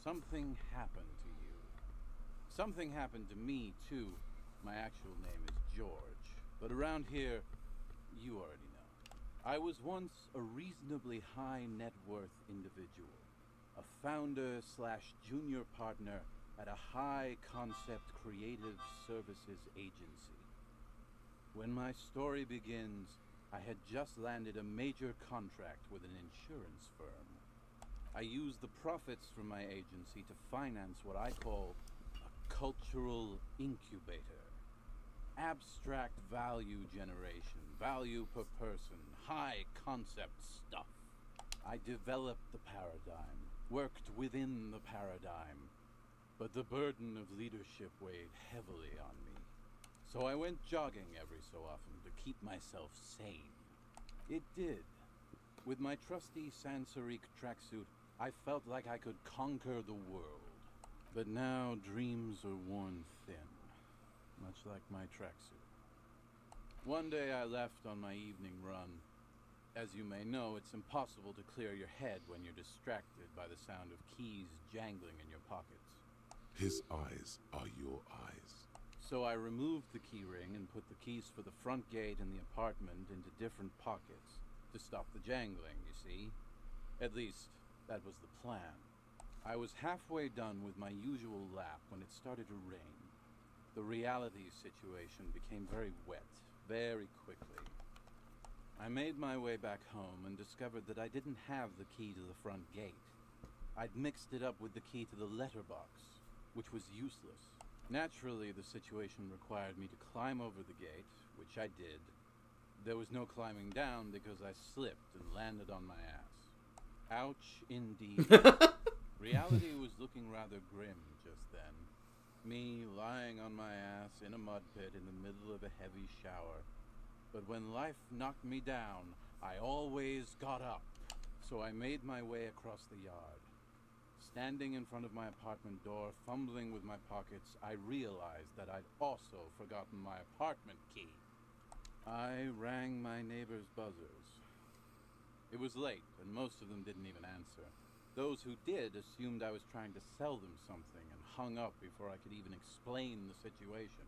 Something happened to you. Something happened to me, too. My actual name is George, but around here, you already know. I was once a reasonably high net worth individual. A founder / junior partner at a high-concept creative services agency. When my story begins, I had just landed a major contract with an insurance firm. I used the profits from my agency to finance what I call a cultural incubator. Abstract value generation, value per person, high concept stuff. I developed the paradigm, worked within the paradigm, but the burden of leadership weighed heavily on me. So I went jogging every so often to keep myself sane. It did. With my trusty Sansarique tracksuit, I felt like I could conquer the world. But now dreams are worn thin, much like my tracksuit. One day I left on my evening run. As you may know, it's impossible to clear your head when you're distracted by the sound of keys jangling in your pockets. His eyes are your eyes. So I removed the key ring and put the keys for the front gate and the apartment into different pockets to stop the jangling, you see. At least, that was the plan. I was halfway done with my usual lap when it started to rain. The reality situation became very wet, very quickly. I made my way back home and discovered that I didn't have the key to the front gate. I'd mixed it up with the key to the letterbox, which was useless. Naturally, the situation required me to climb over the gate, which I did. There was no climbing down because I slipped and landed on my ass. Ouch, indeed. Reality was looking rather grim just then. Me lying on my ass in a mud pit in the middle of a heavy shower. But when life knocked me down, I always got up. So I made my way across the yard. Standing in front of my apartment door, fumbling with my pockets, I realized that I'd also forgotten my apartment key. I rang my neighbor's buzzers. It was late, and most of them didn't even answer. Those who did assumed I was trying to sell them something and hung up before I could even explain the situation.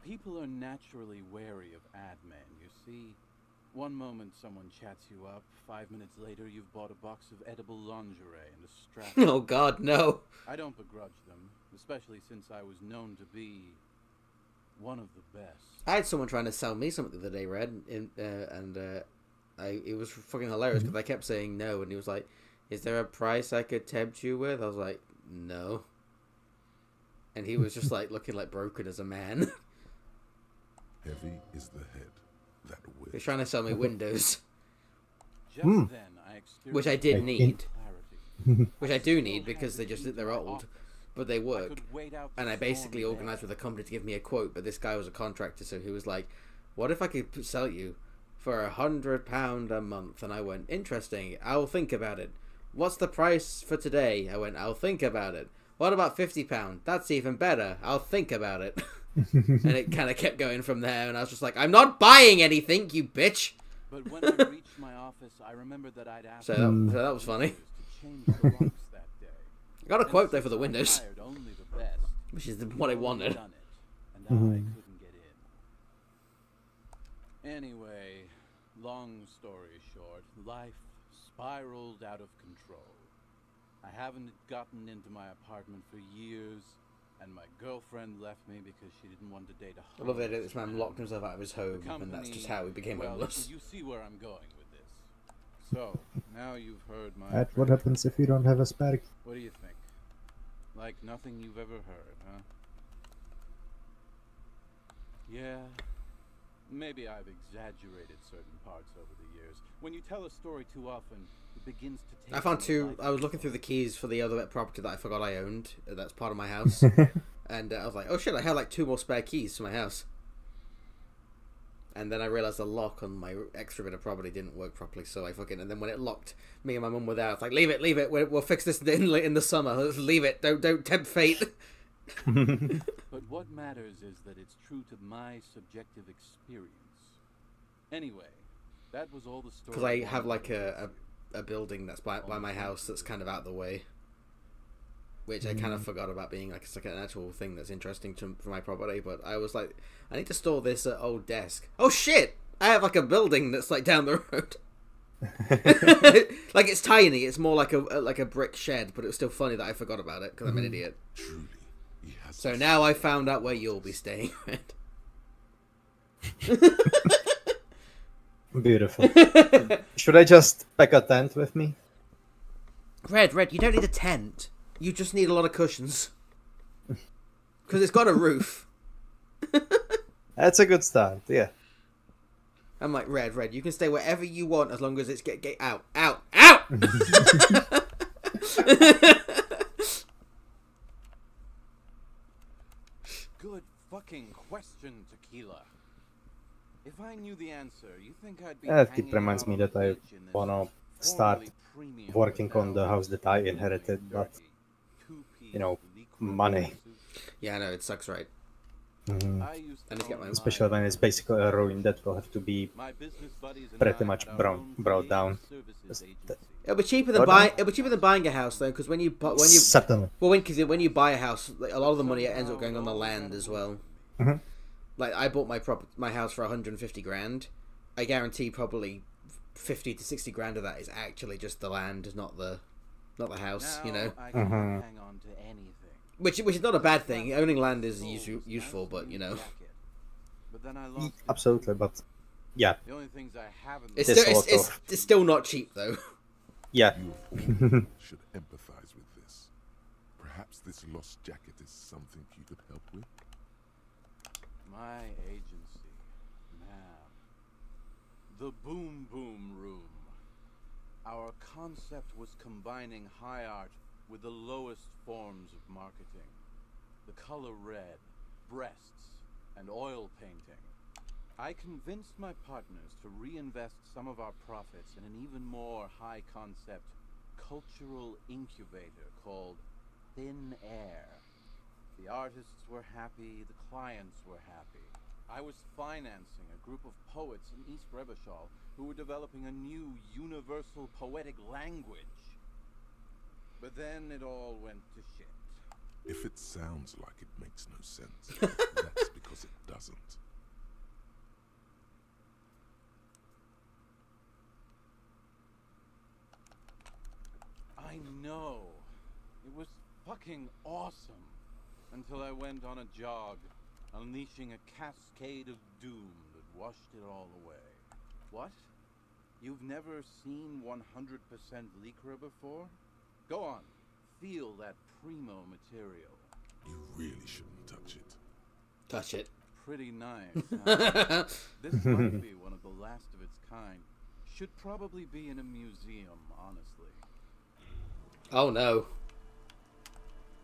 People are naturally wary of ad men, you see. One moment someone chats you up, 5 minutes later you've bought a box of edible lingerie and a strap. Oh God, no. I don't begrudge them, especially since I was known to be one of the best. I had someone trying to sell me something the other day, Red, it was fucking hilarious because I kept saying no, and he was like, "Is there a price I could tempt you with?" I was like, "No." And he was just like looking like broken as a man. Heavy is the head that He's weighs. trying to sell me Windows, Just then I experienced which I did need, clarity. which I do need because they're old, but they I work. could wait out the And I basically stormy organised day. with a company to give me a quote, but this guy was a contractor, so he was like, "What if I could sell you for £100 a month?" And I went, "Interesting, I'll think about it. What's the price for today?" I went, "I'll think about it. What about £50? That's even better. I'll think about it." And it kind of kept going from there, and I was just like, "I'm not buying anything, you bitch." But when I reached my office, I remembered that I'd asked So that was funny. to change the locks that day. I got a And quote though for since the I Windows, hired only the best, which is we'd what I already wanted. done it, and I couldn't get in. Anyway, long story short, life spiraled out of control. I haven't gotten into my apartment for years, and my girlfriend left me because she didn't want to date a I love homeless that this man locked himself out of his The home, and company, that's just how he became well, homeless. you see where I'm going with this. So, now you've heard my What verdict. happens if you don't have a spare key? What do you think? Like nothing you've ever heard, huh? Yeah. Maybe I've exaggerated certain parts over the years. When you tell a story too often, it begins to take I found on a two. life I was of looking its through the own. keys for the other property that I forgot I owned. That's part of my house, and I was like, "Oh shit! I had like 2 more spare keys to my house." And then I realized the lock on my extra bit of property didn't work properly, so I fucking. And then when it locked, me and my mum were there. I was like, "Leave it, leave it. We'll fix this in the summer. Let's leave it. Don't tempt fate." But what matters is that it's true to my subjective experience. Anyway, that was all the story. Because I have wanted like to a building that's by my house that's kind of out of the way, which I kind of forgot about being like it's like an actual thing that's interesting for my property. But I was like, I need to store this old desk. Oh shit! I have like a building that's like down the road. Like it's tiny. It's more like a brick shed, but it was still funny that I forgot about it because I'm an idiot. Truly, He has So this now I secret found out where you'll be staying, Red. Beautiful. Should I just pack a tent with me? Red, you don't need a tent. You just need a lot of cushions. Because it's got a roof. That's a good start, yeah. I'm like, Red, you can stay wherever you want as long as it's get out. Good fucking question, Tequila. If I knew the answer, you think I'd be It hanging reminds out me on that the I beach in this wanna start formerly premium working on the hotel, house that I feeling inherited, but dirty, two-piece you know, liquid money. suit. Yeah, I know, it sucks, right? I used to I need to get own my- Especially when it's basically a ruin that will have to be My business buddies and pretty I much had our brought own down. creative services Th- agency. It'll be cheaper Go than down. buying a house though, because when you Certainly. when you buy a house, like, a lot of the money ends up going on the land as well. Mhm. Like I bought my house for 150 grand. I guarantee probably 50 to 60 grand of that is actually just the land, not the house. You know, Now I can't Mhm. hang on to anything. which is not a bad thing. Owning land is useful, but you know, But then I lost it. Absolutely, but yeah, The only things I haven't it's This still sort of- it's still not cheap though. yeah. You of all should empathize with this. Perhaps this lost jacket is something you could help with. My agency, man. The Boom Boom Room. Our concept was combining high art with the lowest forms of marketing. The color red, breasts, and oil painting. I convinced my partners to reinvest some of our profits in an even more high concept cultural incubator called Thin Air. The artists were happy, the clients were happy. I was financing a group of poets in East Revachol who were developing a new universal poetic language. But then it all went to shit. If it sounds like it makes no sense, that's because it doesn't. I know. It was fucking awesome. Until I went on a jog, unleashing a cascade of doom that washed it all away. What? You've never seen 100% Lycra before? Go on. Feel that primo material. You really shouldn't touch it. Touch it. Pretty nice, huh? This might be one of the last of its kind. Should probably be in a museum, honestly. Oh no.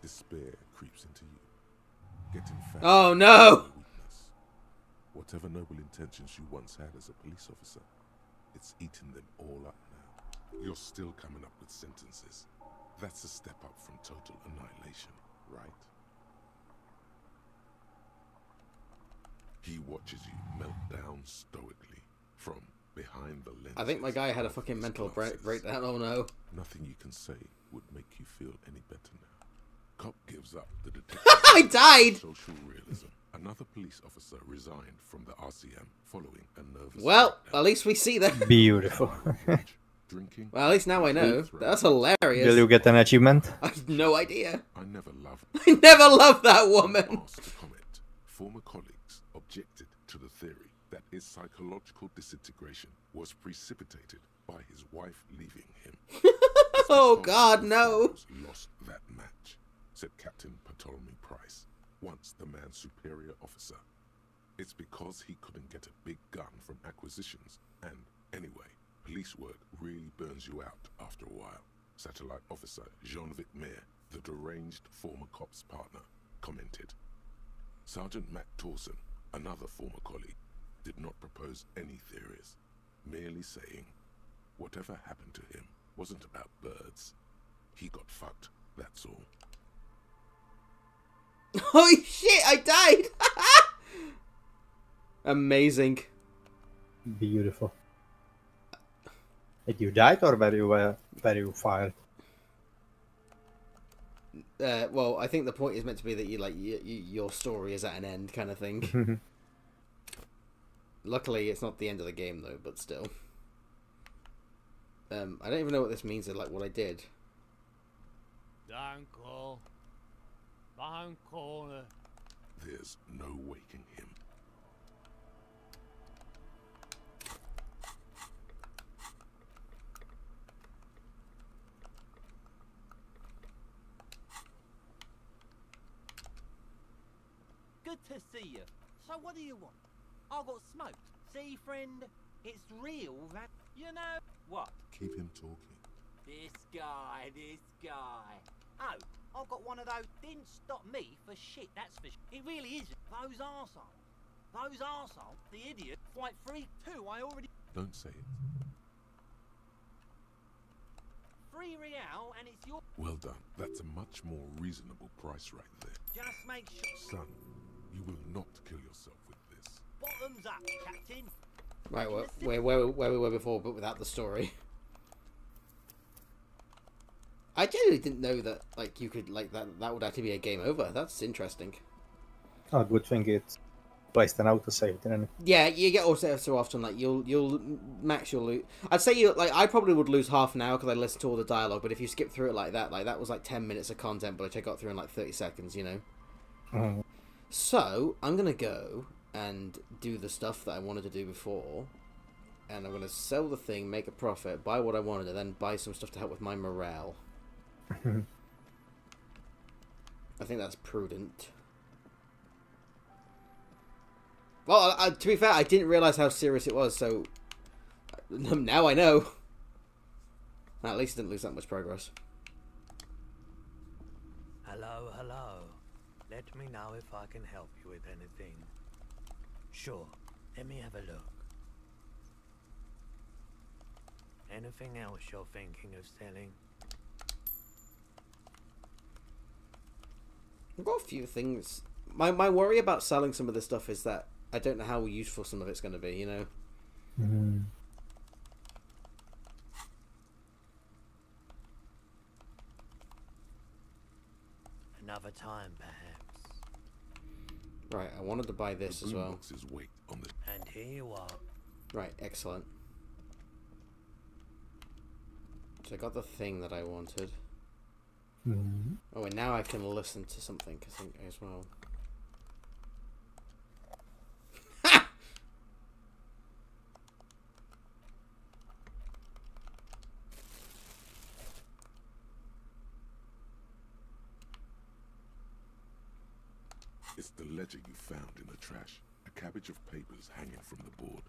Despair creeps into you. Getting fat. Oh no. Weakness. Whatever noble intentions you once had as a police officer, it's eaten them all up now. You're still coming up with sentences. That's a step up from total annihilation, right? He watches you melt down stoically from behind the lens. I think my guy had a fucking mental breakdown. Oh no. Nothing you can say would make you feel any better now. Cop gives up the detective. I died. Social realism. Another police officer resigned from the RCM following a nervous Well, breakdown. at least we see that. Beautiful. Drinking. Well, at least now I know. That's hilarious. Will you get an achievement? I had no idea. I never loved. I never loved that woman. Asked to comment. Former colleagues objected to the theory that his psychological disintegration was precipitated by his wife leaving him. It's Oh because God, the no. Pharaohs lost that match, said Captain Ptolemy Price, once the man's superior officer. It's because he couldn't get a big gun from acquisitions, and anyway, police work really burns you out after a while. Satellite officer Jean-Vic Mayer, the deranged former cop's partner, commented. Sergeant Matt Torson, another former colleague, did not propose any theories, merely saying, whatever happened to him wasn't about birds. He got fucked, that's all. Holy shit, I died. Amazing. Beautiful. Did you die or were you fired? Well, I think the point is meant to be that your story is at an end, kind of thing. Luckily, it's not the end of the game though, but still. I don't even know what this means. Like what I did. Danko. Bone corner. There's no waking him. Good to see you. So what do you want? I got smoked. See, friend? It's real, that... You know... What? Keep him talking. This guy. Oh, I've got one of those. Didn't stop me for shit, that's for It really is. Those arseholes. The idiot. Quite free too, I already... Don't say it. Free real, and it's your... Well done. That's a much more reasonable price right there. Just make sure... Son, you will not kill yourself with this. Bottoms up, Captain. Right, where we were before, but without the story. I genuinely didn't know that, like, you could, like, that would actually be a game over. That's interesting. Oh, good thing it's placed an autosave, didn't it? Yeah, you get autosave so often, like, you'll max your loot. I'd say I probably would lose half an hour because I listened to all the dialogue, but if you skip through it like that was like 10 minutes of content, but I got through in like 30 seconds, you know? Mm. So, I'm gonna go and do the stuff that I wanted to do before, and I'm gonna sell the thing, make a profit, buy what I wanted, and then buy some stuff to help with my morale. I think that's prudent. Well, to be fair, I didn't realise how serious it was, so now I know. At least I didn't lose that much progress. Hello. Let me know if I can help you with anything. Sure, let me have a look. Anything else you're thinking of selling? I've got a few things. My worry about selling some of this stuff is that I don't know how useful some of it's going to be, you know? Mm. Another time, perhaps. Right, I wanted to buy this as well. Boombox's weight on the... And here you are. Right, excellent. So I got the thing that I wanted. Mm. Oh, and now I can listen to something as well. Ha! It's the ledger you found in the trash. A cabbage of papers hanging from the board.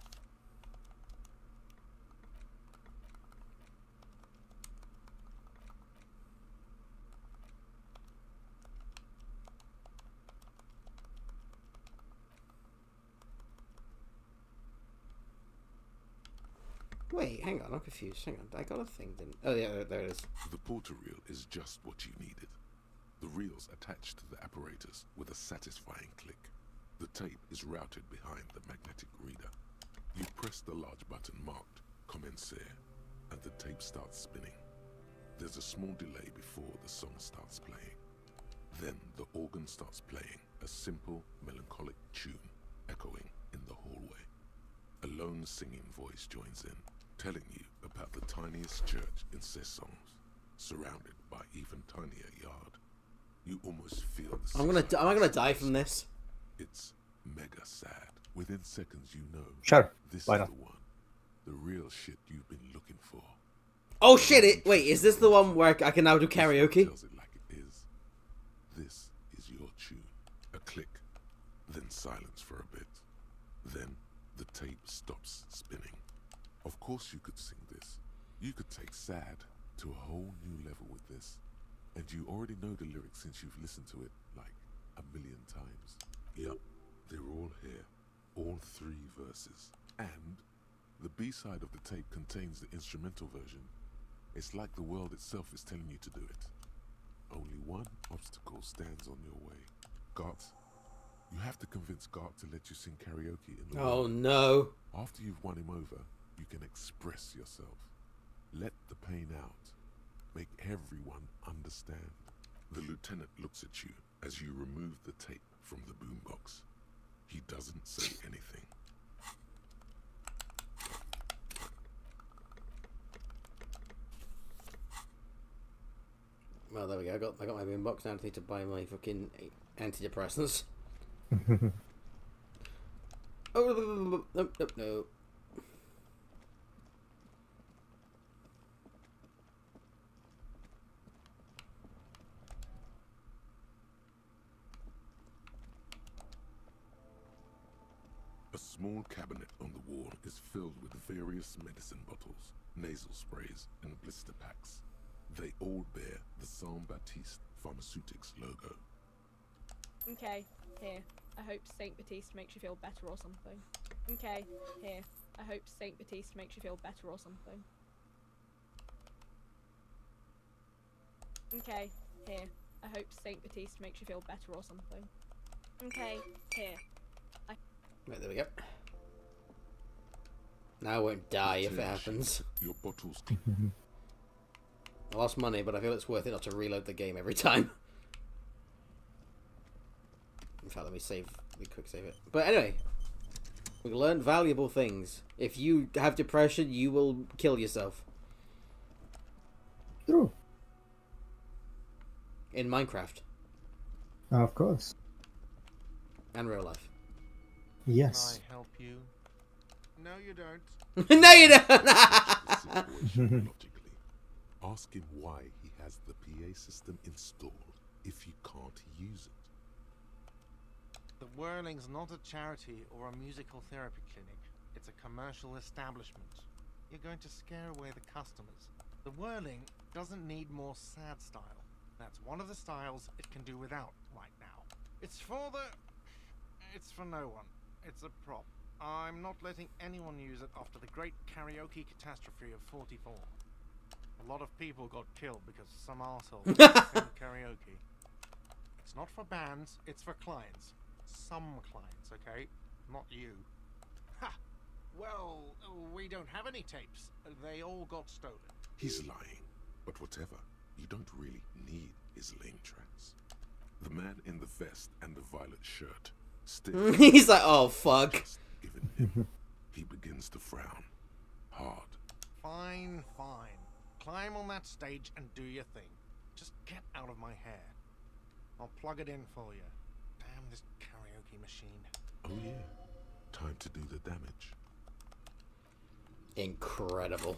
Wait, hang on, I'm confused. Hang on, I got a thing, didn't... Oh, yeah, there it is. The porter reel is just what you needed. The reels attached to the apparatus with a satisfying click. The tape is routed behind the magnetic reader. You press the large button marked Commencer, and the tape starts spinning. There's a small delay before the song starts playing. Then the organ starts playing a simple, melancholic tune echoing in the hallway. A lone singing voice joins in, telling you about the tiniest church in Sessons, surrounded by even tinier yard. You almost feel the... Am I gonna die from this? It's mega sad. Within seconds you know. Sure. This Why is not? the one. The real shit you've been looking for. Oh shit, wait, is this the one where I can now do karaoke? Tells it like it is. This is your tune. A click, then silence for a bit. Then the tape stops spinning. Of course you could sing this. You could take sad to a whole new level with this. And you already know the lyrics since you've listened to it like a million times. Yup, they're all here. All 3 verses. And the B-side of the tape contains the instrumental version. It's like the world itself is telling you to do it. Only one obstacle stands on your way. Gart. You have to convince Gart to let you sing karaoke in the Oh world. no. After you've won him over, you can express yourself. Let the pain out. Make everyone understand. The lieutenant looks at you as you remove the tape from the boombox. He doesn't say anything. Well, there we go. I got my boombox now. I need to buy my fucking antidepressants. Oh, no. A small cabinet on the wall is filled with various medicine bottles, nasal sprays, and blister packs. They all bear the Saint Baptiste Pharmaceutics logo. Okay, here. I hope Saint Baptiste makes you feel better or something. Okay, here. I hope Saint Baptiste makes you feel better or something. Okay, here. I hope Saint Baptiste makes you feel better or something. Okay, here. Right, there we go. Now I won't die if it happens. Your bottles. I lost money, but I feel it's worth it not to reload the game every time. In fact, let me quick save it. But anyway, we learned valuable things. If you have depression, you will kill yourself. True. In Minecraft. Of course. And real life. Yes. Can I help you? No, you don't. No, you don't! Logically. Ask him why he has the PA system installed if you can't use it. The Whirling's not a charity or a musical therapy clinic. It's a commercial establishment. You're going to scare away the customers. The Whirling doesn't need more sad style. That's one of the styles it can do without right now. It's for no one. It's a prop. I'm not letting anyone use it after the great karaoke catastrophe of '44. A lot of people got killed because some arsehole sang karaoke. It's not for bands, it's for clients. Some clients, okay? Not you. Ha! Well, we don't have any tapes. They all got stolen. He's lying, but whatever. You don't really need his lame tracks. The man in the vest and the violet shirt still. He's like, oh fuck. Given him, he begins to frown hard. Fine, fine. Climb on that stage and do your thing. Just get out of my hair. I'll plug it in for you. Damn this karaoke machine. Oh yeah, time to do the damage. Incredible.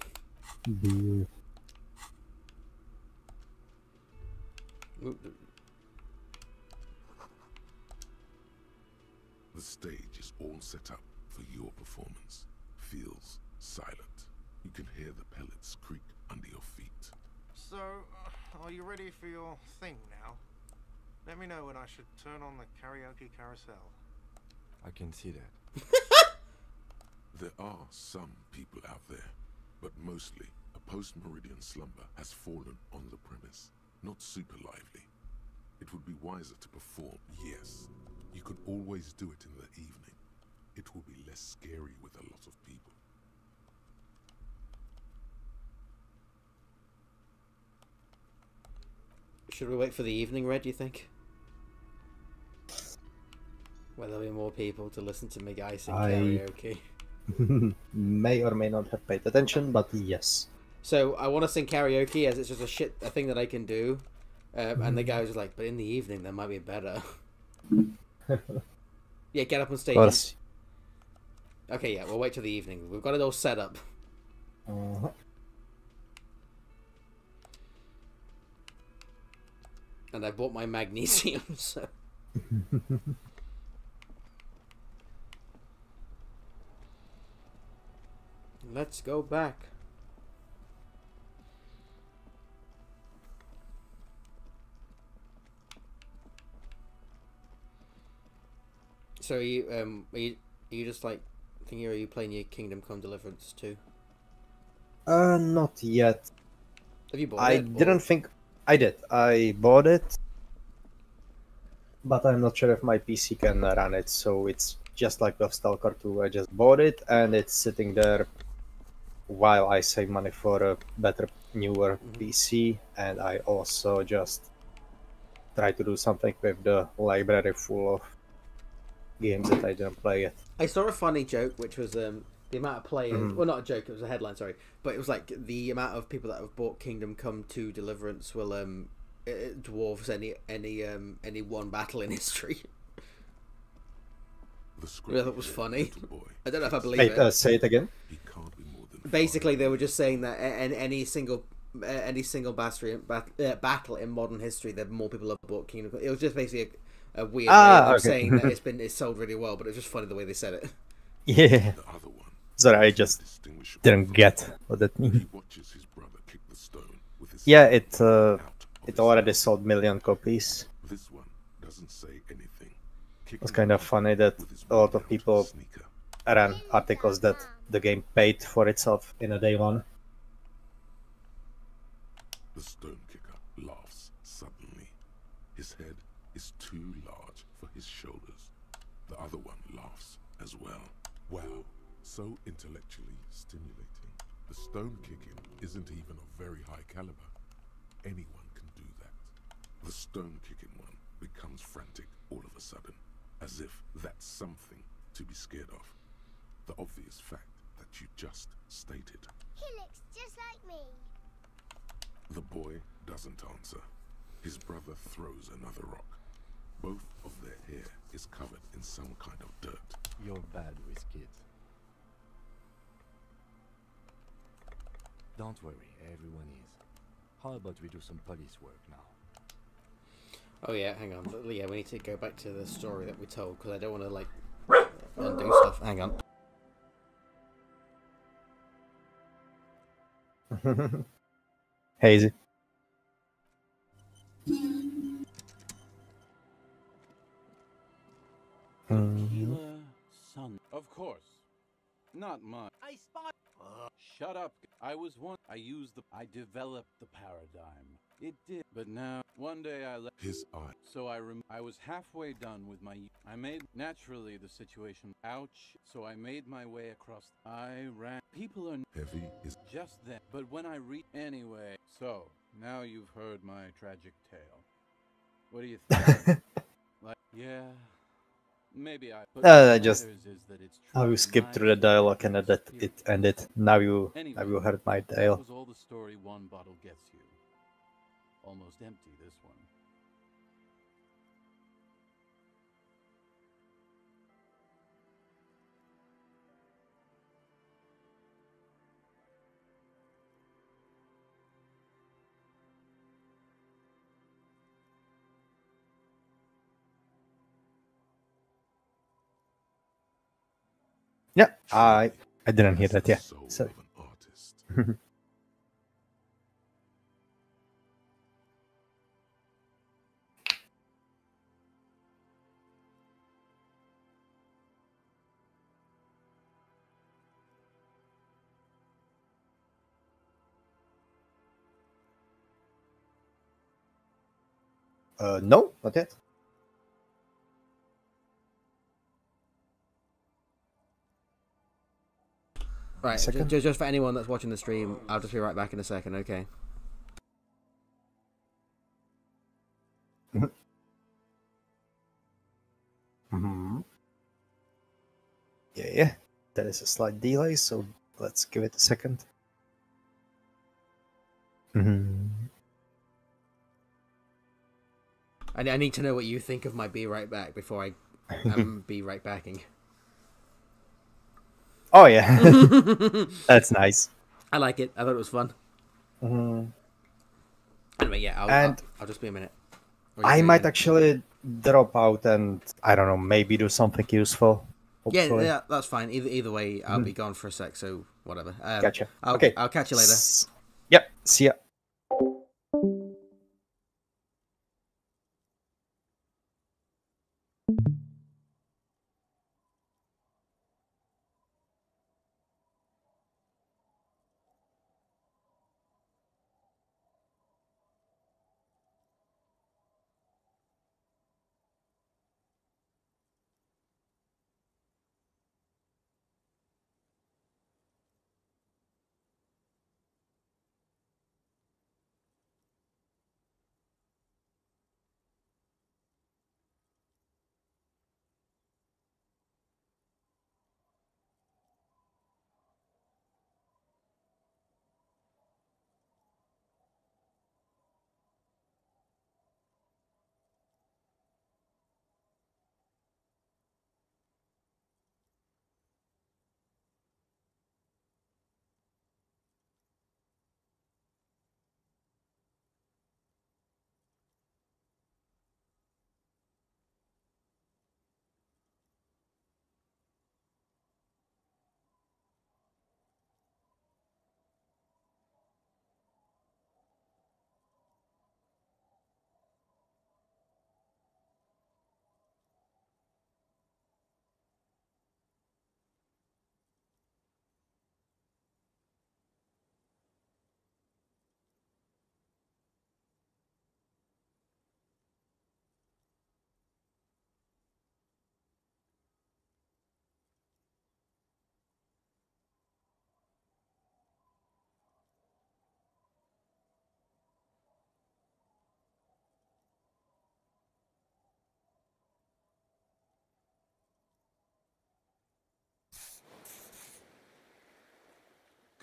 The stage is all set up for your performance. Feels silent. You can hear the pellets creak under your feet. So, are you ready for your thing now? Let me know when I should turn on the karaoke carousel. I can see that. There are some people out there, but mostly a post-meridian slumber has fallen on the premise. Not super lively. It would be wiser to perform, yes. You could always do it in the evening. It will be less scary with a lot of people. Should we wait for the evening, Red, do you think? Where there'll be more people to listen to me guys sing karaoke. May or may not have paid attention, but yes. So I want to sing karaoke as it's just a thing that I can do. And the guy was like, but in the evening that might be better. Yeah, get up on stage. Course. Okay, yeah, we'll wait till the evening. We've got it all set up. And I bought my magnesium, so... Let's go back. So are you just like thinking, or are you playing your Kingdom Come Deliverance too? Not yet. Have you bought I it? didn't think I did. I bought it, but I'm not sure if my PC can run it. So it's just like with Stalker 2. I just bought it and it's sitting there while I save money for a better, newer PC, and I also just try to do something with the library full of games that I didn't play yet. I saw a funny joke, which was the amount of players. Well, not a joke; it was a headline. Sorry, but it was like the amount of people that have bought Kingdom Come 2 Deliverance will dwarfs any one battle in history. The That was funny. boy. I don't know if I believe Wait, it. say it again. He can't be more than Basically, 5 they were just years saying that any single battle in modern history, that more people have bought Kingdom Come. It was just basically a weird way of them saying that it's sold really well, but it's just funny the way they said it. Yeah. The other one, Sorry, I just didn't get what that means. he watches his brother kick the stone with his Yeah, hand it out of his already mouth. sold million copies. This one doesn't say anything. It was kind of funny that a lot of people ran articles that the game paid for itself in a day one. The stone kicker laughs suddenly. His head is too large for his shoulders. The other one laughs as well. Wow, so intellectually stimulating. The stone kicking isn't even of very high caliber. Anyone can do that. The stone kicking one becomes frantic all of a sudden, as if that's something to be scared of. The obvious fact that you just stated. He looks just like me. The boy doesn't answer. His brother throws another rock. Both of their hair is covered in some kind of dirt. You're bad with kids. Don't worry, everyone is. How about we do some police work now? Oh yeah, hang on. Yeah, we need to go back to the story that we told because I don't want to like undo stuff. Hang on. Hazy. Tequila sun. Of course. Not mine. Hey, Spy. Shut up. I developed the paradigm. It did. But now, one day I left. His eye. So I was halfway done with my. I made. Naturally, the situation. Ouch. So I made my way across. I ran. People are. Heavy is. Just then. But when I anyway. So, now you've heard my tragic tale. What do you think? Yeah. Maybe I. I just how you skip through the dialogue and that it ended. Now you heard my That tale. was all the story one bottle gets you. Almost empty, this one. Yeah, I didn't hear that. Yeah, Soul so of an artist. no, not yet. Right, Second. just for anyone that's watching the stream, I'll just be right back in a second. Okay. Mm-hmm. Yeah. There is a slight delay, so let's give it a second. Mm-hmm. I need to know what you think of my be right back before I be right backing. Oh yeah, that's nice. I like it. I thought it was fun. Mm-hmm. Anyway, yeah, I'll just be a minute. I might actually drop out and I don't know, maybe do something useful. Hopefully. Yeah, that's fine. Either way, I'll be gone for a sec, so whatever. Gotcha. Okay, I'll catch you later. Yep. See ya.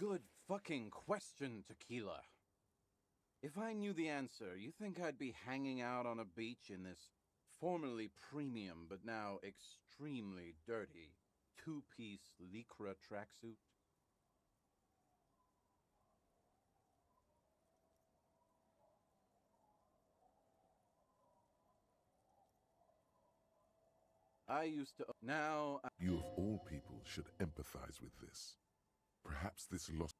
good fucking question, Tequila. If I knew the answer, you think I'd be hanging out on a beach in this formerly premium but now extremely dirty two-piece lycra tracksuit? I used to... Now... You of all people should empathize with this. Perhaps this loss...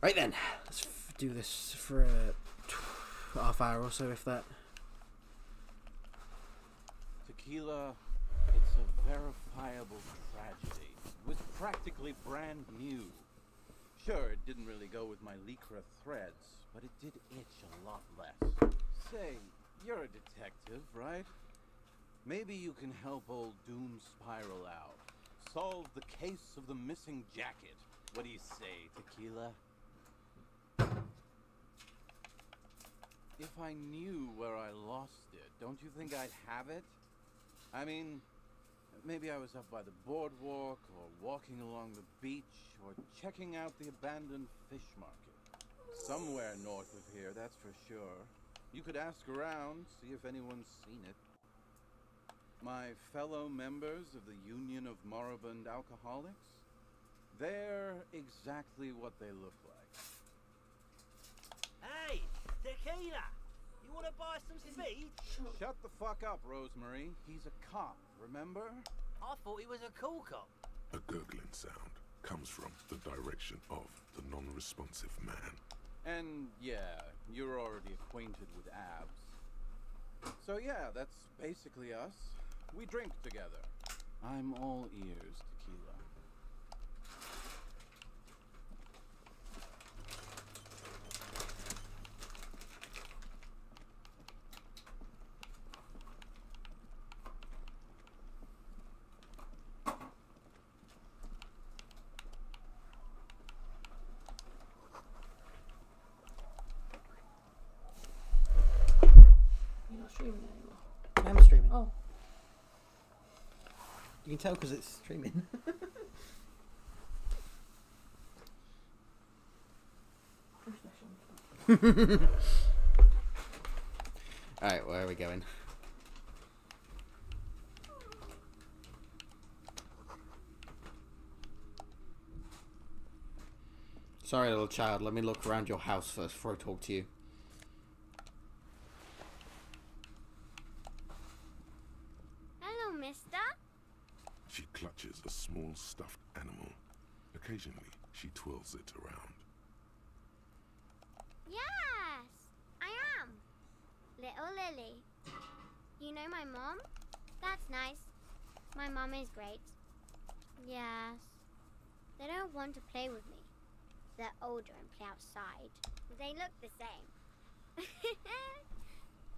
Right then, let's do this for a half hour or so, if that. Tequila, it's a verifiable tragedy. It was practically brand new. Sure, it didn't really go with my lycra threads, but it did itch a lot less. Say, you're a detective, right? Maybe you can help old Doom Spiral out. Solve the case of the missing jacket. What do you say, Tequila? If I knew where I lost it, don't you think I'd have it? I mean, maybe I was up by the boardwalk, or walking along the beach, or checking out the abandoned fish market. Somewhere north of here, that's for sure. You could ask around, see if anyone's seen it. My fellow members of the Union of Moribund Alcoholics, they're exactly what they look like. Hey, Tequila! You want to buy some speed? Shut the fuck up, Rosemary. He's a cop, remember? I thought he was a cool cop. A gurgling sound comes from the direction of the non-responsive man. And yeah, you're already acquainted with abs. So yeah, that's basically us. We drink together. I'm all ears, Tequila. You're not streaming anymore. I'm streaming. Oh. You can tell because it's streaming. Alright, where are we going? Sorry, little child, let me look around your house first before I talk to you. Hello, mister. She clutches a small stuffed animal. Occasionally, she twirls it around. Yes, I am. Little Lily. You know my mom? That's nice. My mom is great. Yes. They don't want to play with me. They're older and play outside. They look the same.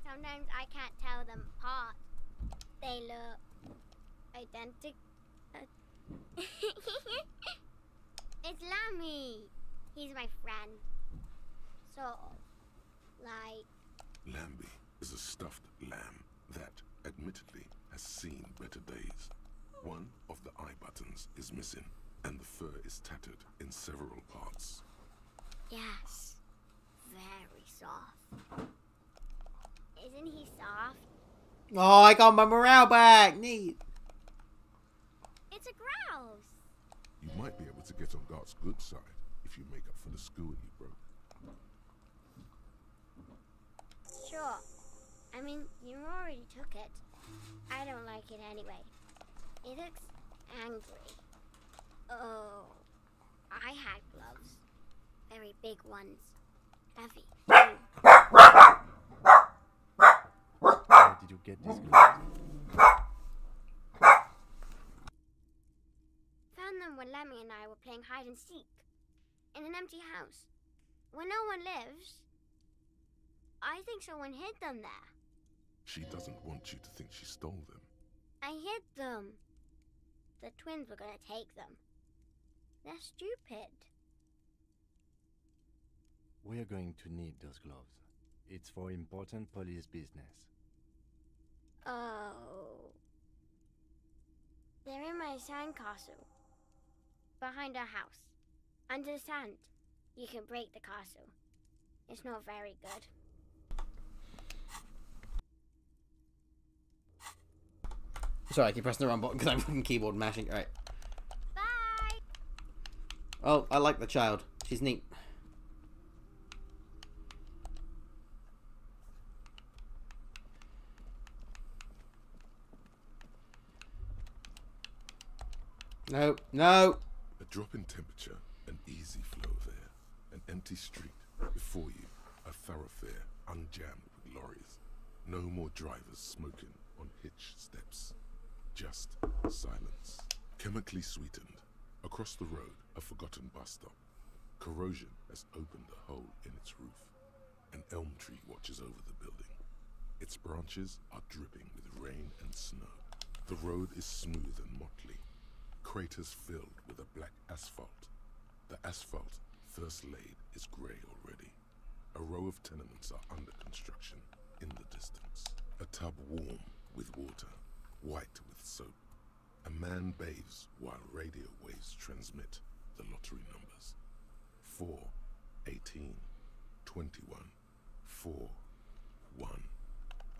Sometimes I can't tell them apart. They look identical. It's Lammy. He's my friend. Sort of. Like... Lambie is a stuffed lamb that, admittedly, has seen better days. One of the eye buttons is missing, and the fur is tattered in several parts. Yes. Very soft. Isn't he soft? Oh, I got my morale back! Neat! It's a grouse. You might be able to get on Gart's good side if you make up for the skewer you broke. Sure. I mean, you already took it. I don't like it anyway. It looks angry. Oh, I had gloves. Very big ones. Heavy. Where did you get these gloves? Found them when Lemmy and I were playing hide and seek. In an empty house. Where no one lives. I think someone hid them there. She doesn't want you to think she stole them. I hid them. The twins were gonna take them. They're stupid. We're going to need those gloves. It's for important police business. Oh. They're in my sandcastle. Behind our house. Under the sand. You can break the castle. It's not very good. Sorry, I keep pressing the wrong button because I'm fucking keyboard mashing. Alright. Bye! Oh, I like the child. She's neat. No, no! A drop in temperature, an easy flow there. An empty street. Before you, a thoroughfare unjammed with lorries. No more drivers smoking on hitch steps. Just silence. Chemically sweetened. Across the road, a forgotten bus stop. Corrosion has opened a hole in its roof. An elm tree watches over the building. Its branches are dripping with rain and snow. The road is smooth and motley, craters filled with a black asphalt. The asphalt, first laid, is grey already. A row of tenements are under construction in the distance. A tub warm with water, white with soap. A man bathes while radio waves transmit the lottery numbers. 4, 18, 21, 4, 1.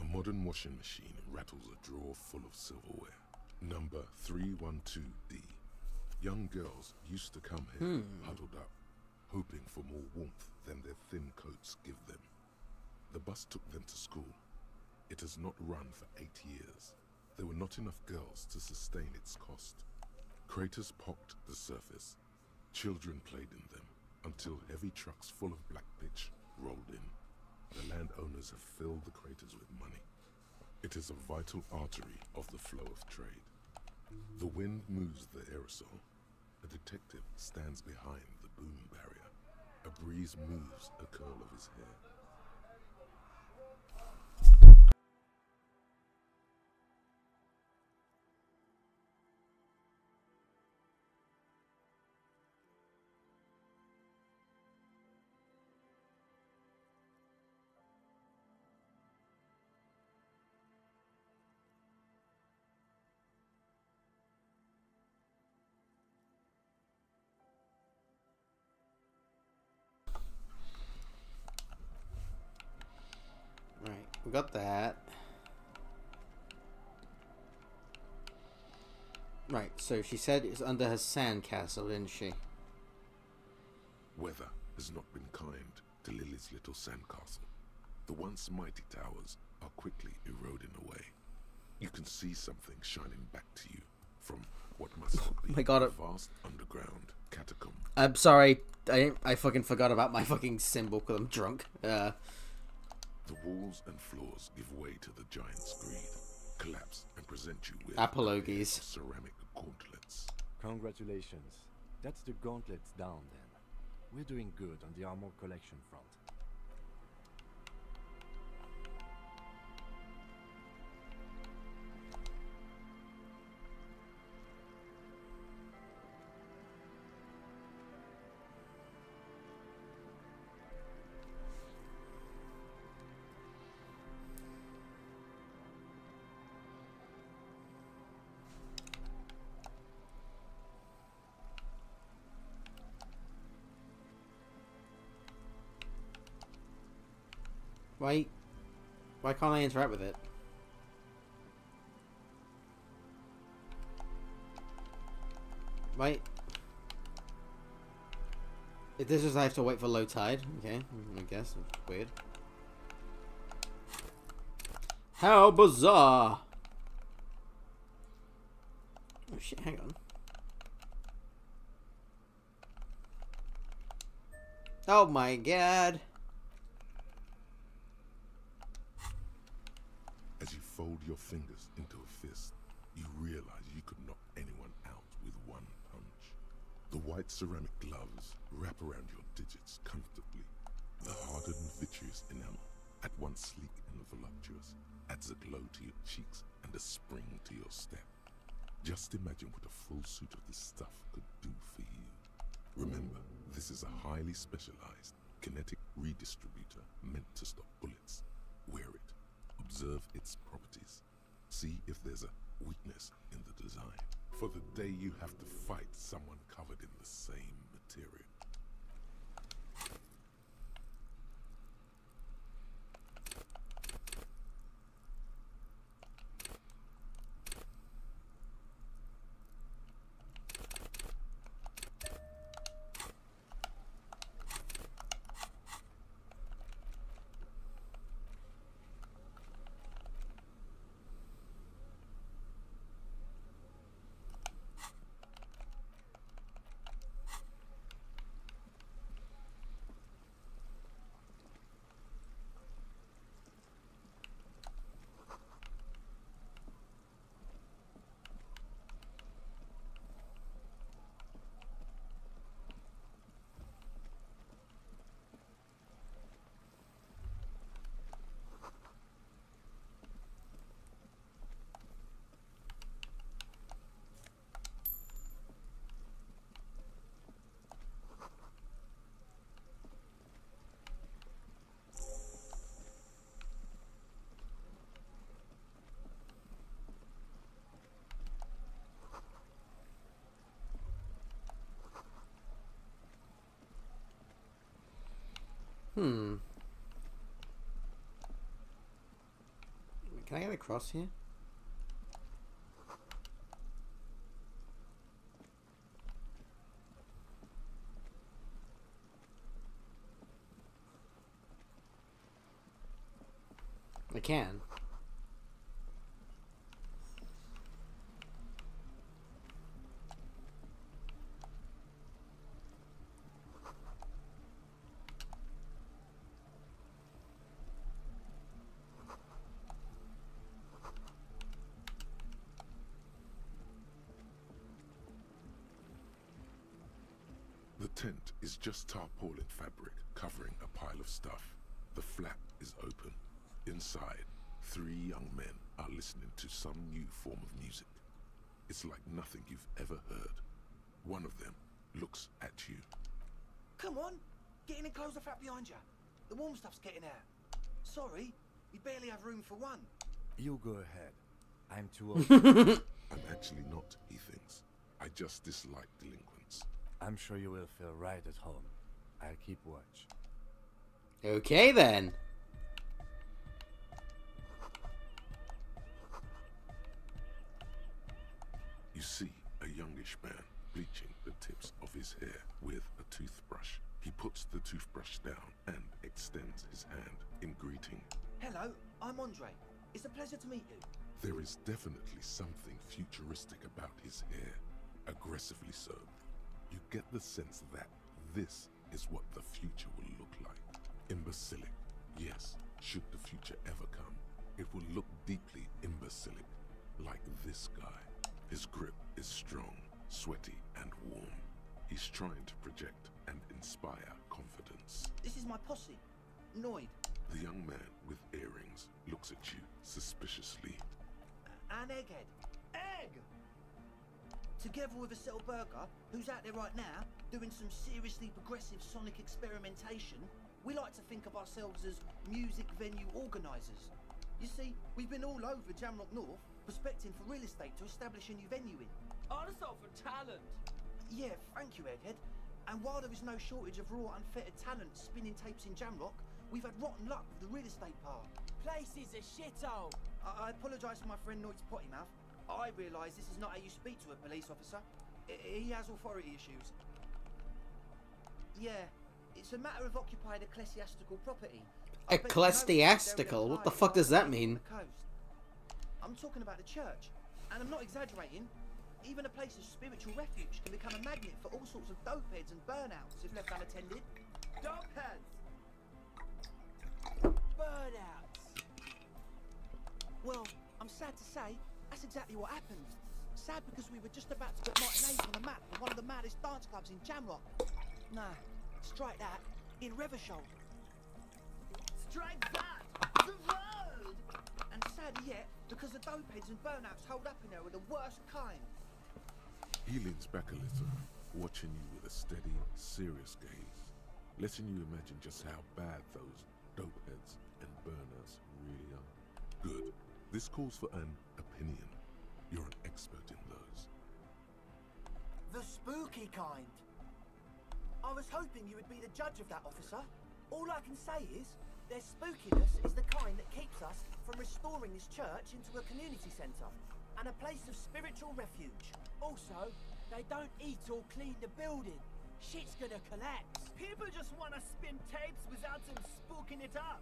A modern washing machine rattles a drawer full of silverware. Number 312D. Young girls used to come here, huddled up, hoping for more warmth than their thin coats give them. The bus took them to school. It has not run for 8 years. There were not enough girls to sustain its cost. Craters pocked the surface. Children played in them until heavy trucks full of black pitch rolled in. The landowners have filled the craters with money. It is a vital artery of the flow of trade. The wind moves the aerosol. A detective stands behind the boom barrier. A breeze moves a curl of his hair. Right, we got that. Right, so she said it's under her sandcastle, didn't she? Weather has not been kind to Lily's little sandcastle. The once mighty towers are quickly eroding away. You can see something shining back to you from what must be a vast underground catacomb. I'm sorry, I fucking forgot about my fucking symbol because I'm drunk. The walls and floors give way to the giant's greed, collapse and present you with apologies. Ceramic gauntlets. Congratulations. That's the gauntlets down then. We're doing good on the armor collection front. Why can't I interact with it? Wait. If this is I have to wait for low tide, okay, I guess it's weird. How bizarre! Oh shit, hang on. Oh my god! As you fold your fingers into a fist, you realize you could knock anyone out with one punch. The white ceramic gloves wrap around your digits comfortably. The hardened vitreous enamel, at once sleek and voluptuous, adds a glow to your cheeks and a spring to your step. Just imagine what a full suit of this stuff could do for you. Remember, this is a highly specialized kinetic redistributor meant to stop bullets. Wear it. Observe its properties. See if there's a weakness in the design. For the day you have to fight someone covered in the same material. Hmm. Can I get across here? I can. The tent is just tarpaulin fabric covering a pile of stuff. The flap is open. Inside, 3 young men are listening to some new form of music. It's like nothing you've ever heard. One of them looks at you. Come on, get in and close the flap behind you. The warm stuff's getting out. Sorry, we barely have room for one. You go ahead. I'm too old. I'm actually not, he thinks. I just dislike delinquents. I'm sure you will feel right at home. I'll keep watch. Okay then. You see a youngish man bleaching the tips of his hair with a toothbrush. He puts the toothbrush down and extends his hand in greeting. Hello, I'm Andre. It's a pleasure to meet you. There is definitely something futuristic about his hair, aggressively so. You get the sense that this is what the future will look like. Imbecilic. Yes, should the future ever come, it will look deeply imbecilic, like this guy. His grip is strong, sweaty, and warm. He's trying to project and inspire confidence. This is my posse, Noid. The young man with earrings looks at you suspiciously. And Egghead. Egg! Together with a Settle Burger, who's out there right now, doing some seriously progressive sonic experimentation, we like to think of ourselves as music venue organisers. You see, we've been all over Jamrock North, prospecting for real estate to establish a new venue in. Also for talent. Yeah, thank you, Egghead. And while there is no shortage of raw, unfettered talent spinning tapes in Jamrock, we've had rotten luck with the real estate part. Place is a shithole. I apologise for my friend Noid's potty mouth. I realise this is not how you speak to a police officer. He has authority issues. Yeah, it's a matter of occupied ecclesiastical property. Ecclesiastical? What the fuck does that mean? I'm talking about the church, and I'm not exaggerating. Even a place of spiritual refuge can become a magnet for all sorts of dopeheads and burnouts if left unattended. Dopeheads! Burnouts! Well, I'm sad to say, that's exactly what happened. Sad because we were just about to put Martinez on the map for one of the maddest dance clubs in Jamrock. Nah, strike that, in Revershoal. Strike that! The road! And sadder yet, because the dopeheads and burnouts hold up in there are the worst kind. He leans back a little, watching you with a steady, serious gaze, letting you imagine just how bad those dopeheads and burners really are. Good. This calls for an opinion. You're an expert in those. The spooky kind. I was hoping you would be the judge of that, officer. All I can say is, their spookiness is the kind that keeps us from restoring this church into a community centre and a place of spiritual refuge. Also, they don't eat or clean the building. Shit's gonna collapse. People just wanna spin tapes without them spooking it up.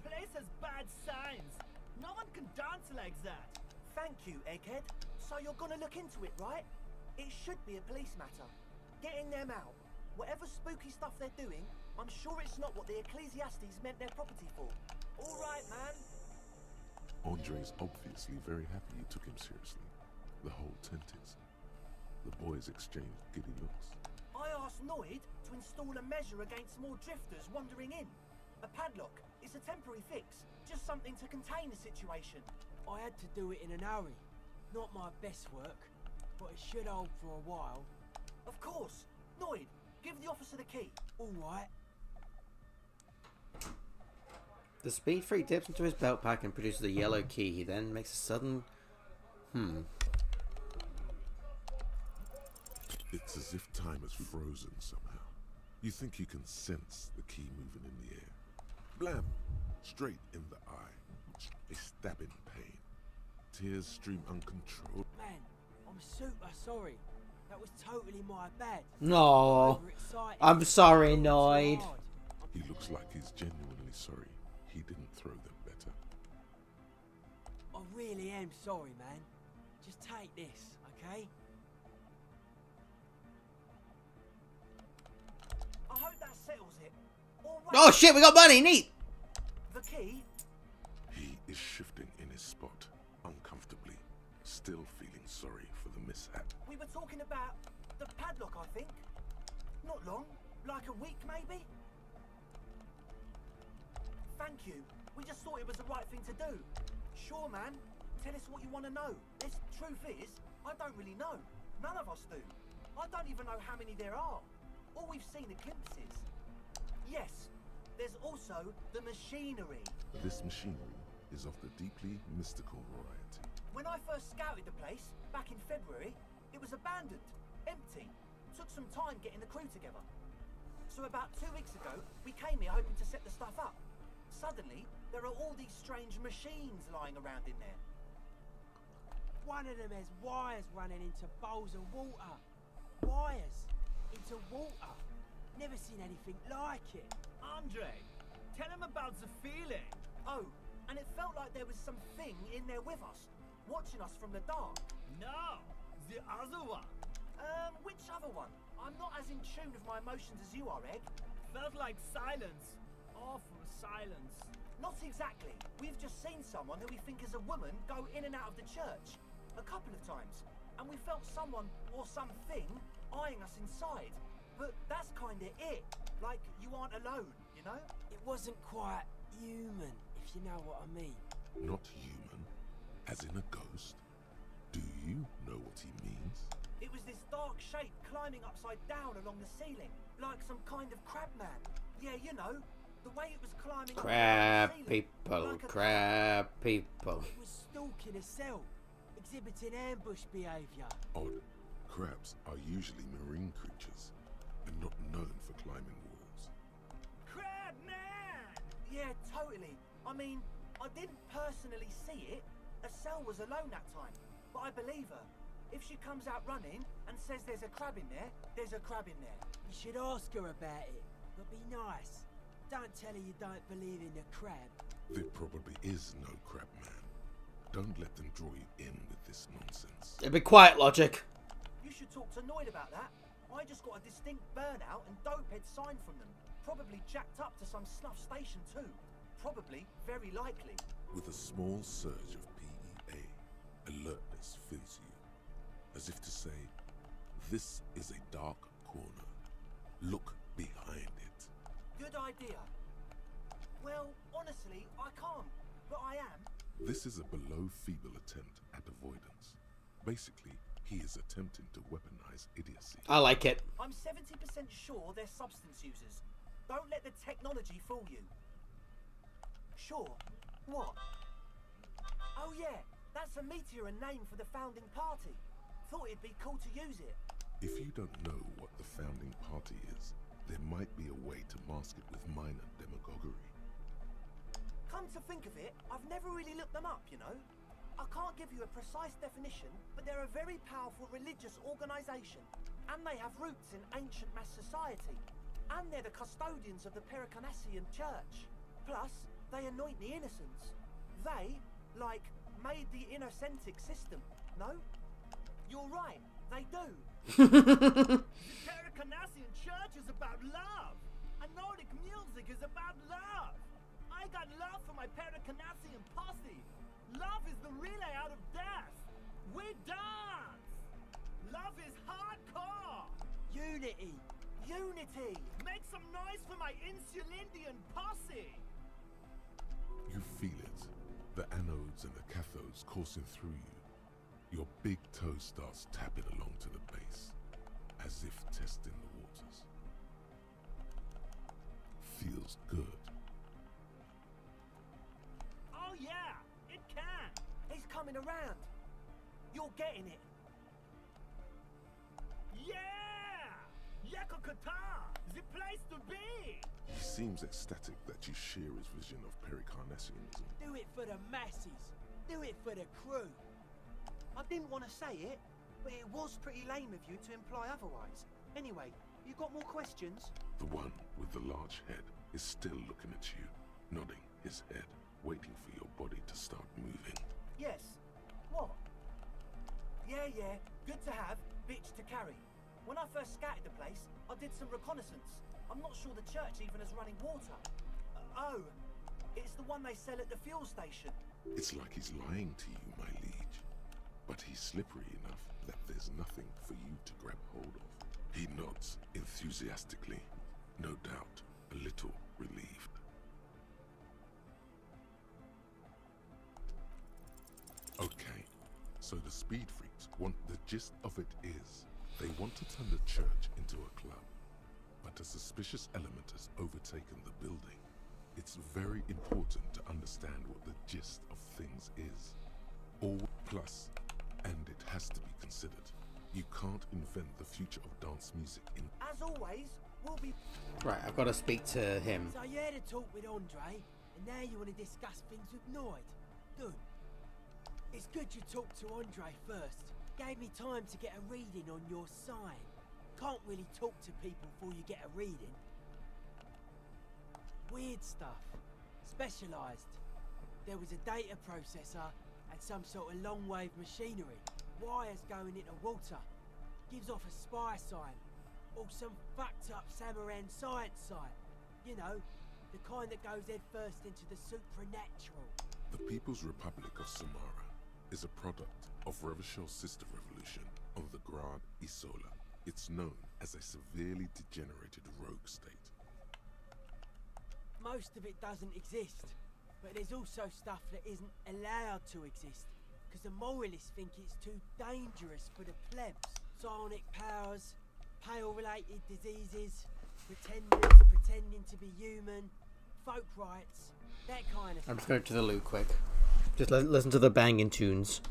Place has bad signs. No one can dance like that. Thank you, Egghead. So you're gonna look into it, right? It should be a police matter. Getting them out. Whatever spooky stuff they're doing, I'm sure it's not what the Ecclesiastes meant their property for. All right, man. Andre's obviously very happy you took him seriously. The whole tent is. The boys exchanged giddy looks. I asked Noid to install a measure against more drifters wandering in. A padlock. It's a temporary fix. Just something to contain the situation. I had to do it in an hurry. Not my best work, but it should hold for a while. Of course. Noid, give the officer the key. All right. The speed freak dips into his belt pack and produces a yellow key. He then makes a sudden... It's as if time has frozen somehow. You think you can sense the key moving in the air. Blam! Straight in the eye. A stabbing pain. Tears stream uncontrolled. Man, I'm super sorry. That was totally my bad. No. I'm sorry, Noid. He looks like he's genuinely sorry. He didn't throw them better. I really am sorry, man. Just take this, okay? I hope that settles it. Oh shit, we got money, neat! The key? He is shifting in his spot, uncomfortably, still feeling sorry for the mishap. We were talking about the padlock, I think. Not long, like a week maybe? Thank you. We just thought it was the right thing to do. Sure, man. Tell us what you want to know. The truth is, I don't really know. None of us do. I don't even know how many there are. All we've seen are glimpses. Yes, there's also the machinery. This machinery is of the deeply mystical variety. When I first scouted the place, back in February, it was abandoned, empty. Took some time getting the crew together. So about 2 weeks ago, we came here hoping to set the stuff up. Suddenly, there are all these strange machines lying around in there. One of them has wires running into bowls of water. Wires into water. Never seen anything like it. Andre, tell him about the feeling. Oh, and it felt like there was something in there with us, watching us from the dark. No, the other one. Which other one? I'm not as in tune with my emotions as you are, Egg. Felt like silence. Awful silence. Not exactly. We've just seen someone who we think is a woman go in and out of the church a couple of times, and we felt someone or something eyeing us inside. But that's kind of it. Like you aren't alone, you know? It wasn't quite human, if you know what I mean. Not human? As in a ghost? Do you know what he means? It was this dark shape climbing upside down along the ceiling, like some kind of crab man. Yeah, you know, the way it was climbing Crab up the ceiling, people, like crab people. It was stalking a cell, exhibiting ambush behavior. Odd. Crabs are usually marine creatures and not known for climbing walls. Crab man! Yeah, totally. I mean, I didn't personally see it. A cell was alone that time, but I believe her. If she comes out running and says there's a crab in there, there's a crab in there. You should ask her about it, but be nice. Don't tell her you don't believe in the crab. There probably is no crab man. Don't let them draw you in with this nonsense. Be quiet, Logic. You should talk to Noid about that. I just got a distinct burnout and dopehead sign from them. Probably jacked up to some snuff station too. Probably, very likely. With a small surge of PEA, alertness fills you. As if to say, this is a dark corner. Look behind it. Good idea. Well, honestly, I can't, but I am. This is a below feeble attempt at avoidance. Basically, he is attempting to weaponize idiocy. I like it. I'm 70% sure they're substance users. Don't let the technology fool you. Sure. What? Oh yeah, that's a meteor and name for the founding party. Thought it'd be cool to use it. If you don't know what the founding party is, there might be a way to mask it with minor demagoguery. Come to think of it, I've never really looked them up, you know. I can't give you a precise definition, but they're a very powerful religious organisation, and they have roots in ancient mass society, and they're the custodians of the Pericanassian Church. Plus, they anoint the innocents. They, like, made the Innocentic system, no? You're right, they do. The Pericanassian Church is about love, and Nordic music is about love. I got love for my Pericanassian posse. Love is the relay out of death. We dance. Love is hardcore. Unity. Unity. Make some noise for my Insulindian posse. You feel it. The anodes and the cathodes coursing through you. Your big toe starts tapping along to the base, as if testing the waters. Feels good. Oh yeah, it can. He's coming around. You're getting it. Yeah! Yakakata! The place to be! He seems ecstatic that you share his vision of Pericarnassianism. Do it for the masses. Do it for the crew. I didn't want to say it, but it was pretty lame of you to imply otherwise. Anyway, you got more questions? The one with the large head is still looking at you, nodding his head, waiting for your body to start moving. Yes. What? Yeah, good to have, bitch to carry. When I first scouted the place, I did some reconnaissance. I'm not sure the church even has running water. Oh, it's the one they sell at the fuel station. It's like he's lying to you, my liege. But he's slippery enough that there's nothing for you to grab hold of. He nods enthusiastically, no doubt a little relieved. Okay, so the speed freaks want the gist of it is they want to turn the church into a club, but a suspicious element has overtaken the building. It's very important to understand what the gist of things is. All plus, and it has to be considered. You can't invent the future of dance music in... As always, we'll be... Right, I've got to speak to him. So you had a talk with Andre, and now you want to discuss things with Noid. Good. It's good you talked to Andre first. Gave me time to get a reading on your sign. Can't really talk to people before you get a reading. Weird stuff. Specialised. There was a data processor and some sort of long-wave machinery. Wires going into water. Gives off a spy sign. Or some fucked up Samaran science sign. You know, the kind that goes head first into the supernatural. The People's Republic of Samara is a product of Revachel's sister revolution on the Grad Isola. It's known as a severely degenerated rogue state. Most of it doesn't exist, but there's also stuff that isn't allowed to exist, because the moralists think it's too dangerous for the plebs. Psionic powers, pale-related diseases, pretenders pretending to be human, folk rights, that kind of I'm just going to the loo quick. Just listen to the banging tunes.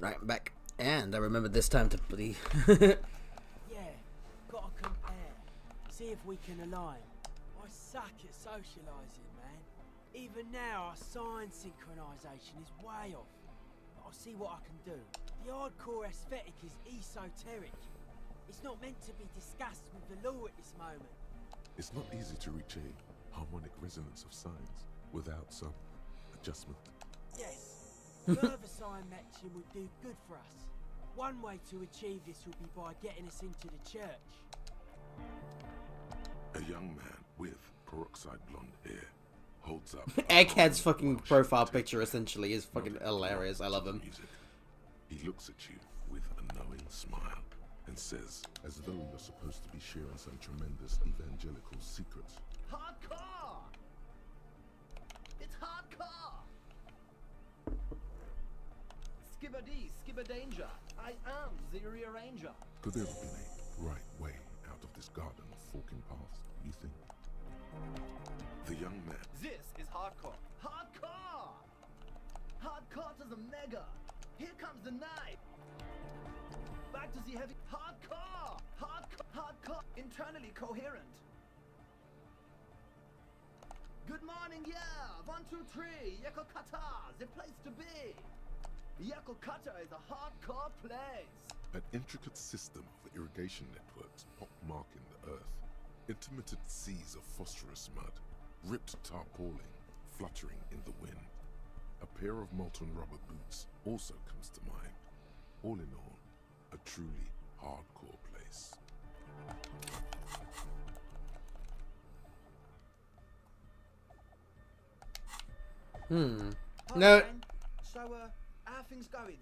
Right, I'm back. And I remembered this time to bloody... Yeah, gotta compare. See if we can align. I suck at socialising, man. Even now, our sign synchronisation is way off. But I'll see what I can do. The hardcore aesthetic is esoteric. It's not meant to be discussed with the law at this moment. It's not easy to reach a harmonic resonance of signs without some adjustment. Yes. Further sign matching would do good for us. One way to achieve this would be by getting us into the church. A young man with peroxide blonde hair holds up... Egghead's fucking profile picture essentially is fucking hilarious. I love him. Music. He looks at you with a knowing smile and says, as though you're supposed to be sharing some tremendous evangelical secret. Hardcore! It's hardcore! Skibbity, skibberdanger. I am the rearranger. Could there have been a right way out of this garden of forking paths, you think? The young man... This is hardcore. Hardcore! Hardcore to the mega. Here comes the knife. Back to the heavy. Hardcore! Hardcore! Hardcore! hardcore, internally coherent. Good morning, yeah. 1, 2, 3. Yakokata, the place to be. Yakokata is a hardcore place. An intricate system of irrigation networks pockmarking the earth. Intermittent seas of phosphorus mud, ripped tarpaulin fluttering in the wind. A pair of molten rubber boots also comes to mind. All in all, a truly hardcore place. No. So, how are things going?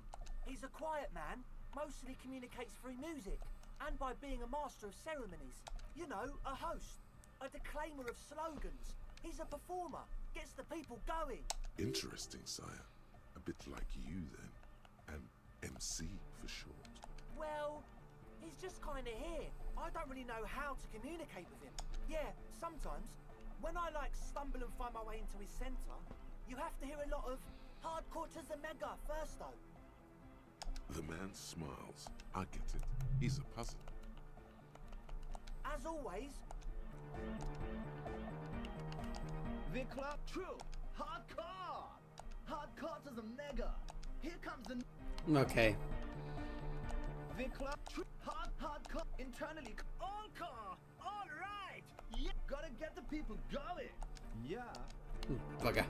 He's a quiet man, mostly communicates through music, and by being a master of ceremonies. You know, a host, a declaimer of slogans. He's a performer, gets the people going. Interesting, sire. A bit like you, then. An MC for short. Well, he's just kind of here. I don't really know how to communicate with him. Yeah, sometimes, when I stumble and find my way into his centre, you have to hear a lot of hardcore to the mega first though. The man smiles. I get it. He's a puzzle. As always, The club, true. Hardcore. Hardcore to the mega. Here comes the... Okay. The club, true. Hardcore, internally. All car. All right. Yeah. Gotta get the people going. Yeah. Bugger.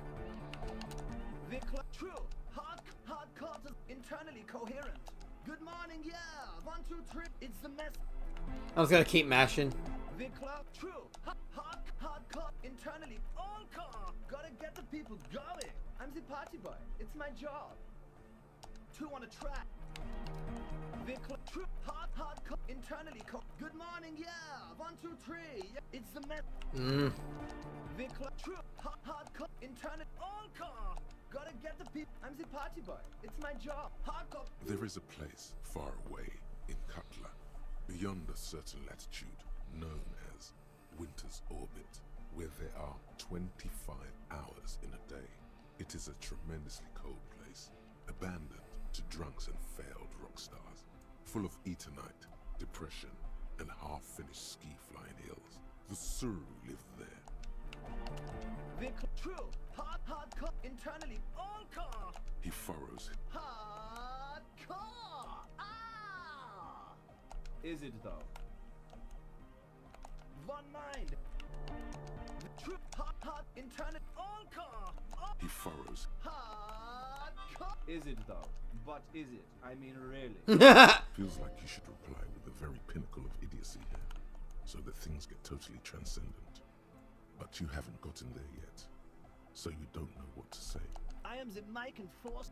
The club, true. Hardcore to internally coherent. Good morning, yeah. 1, 2, 3. It's the mess. I was gonna keep mashing. The club, true. Hardcore, internally. All car. Gotta get the people going. I'm the party boy. It's my job. 2 on a track. The club, true. Hardcore, internally. Good morning, yeah. 1, 2, 3. Yeah. It's the mess. The club, true. Hardcore, internally. All car. Gotta get the people. I'm the party boy. It's my job. Hardcore. There is a place far away in Cutler, beyond a certain latitude, known as Winter's Orbit, where there are 25 hours in a day. It is a tremendously cold place, abandoned to drunks and failed rock stars, full of Eternite, depression, and half-finished ski-flying hills. The Suru live there. The true. Hardcore, internally. All car. He furrows. Hardcore. Ah. Is it though? One mind. The true. Hard, internal. All car. All He furrows. hardcore. Is it though? But is it? I mean, really? Feels like you should reply with the very pinnacle of idiocy here, so that things get totally transcendent. But you haven't gotten there yet, so you don't know what to say. I am the mic and force.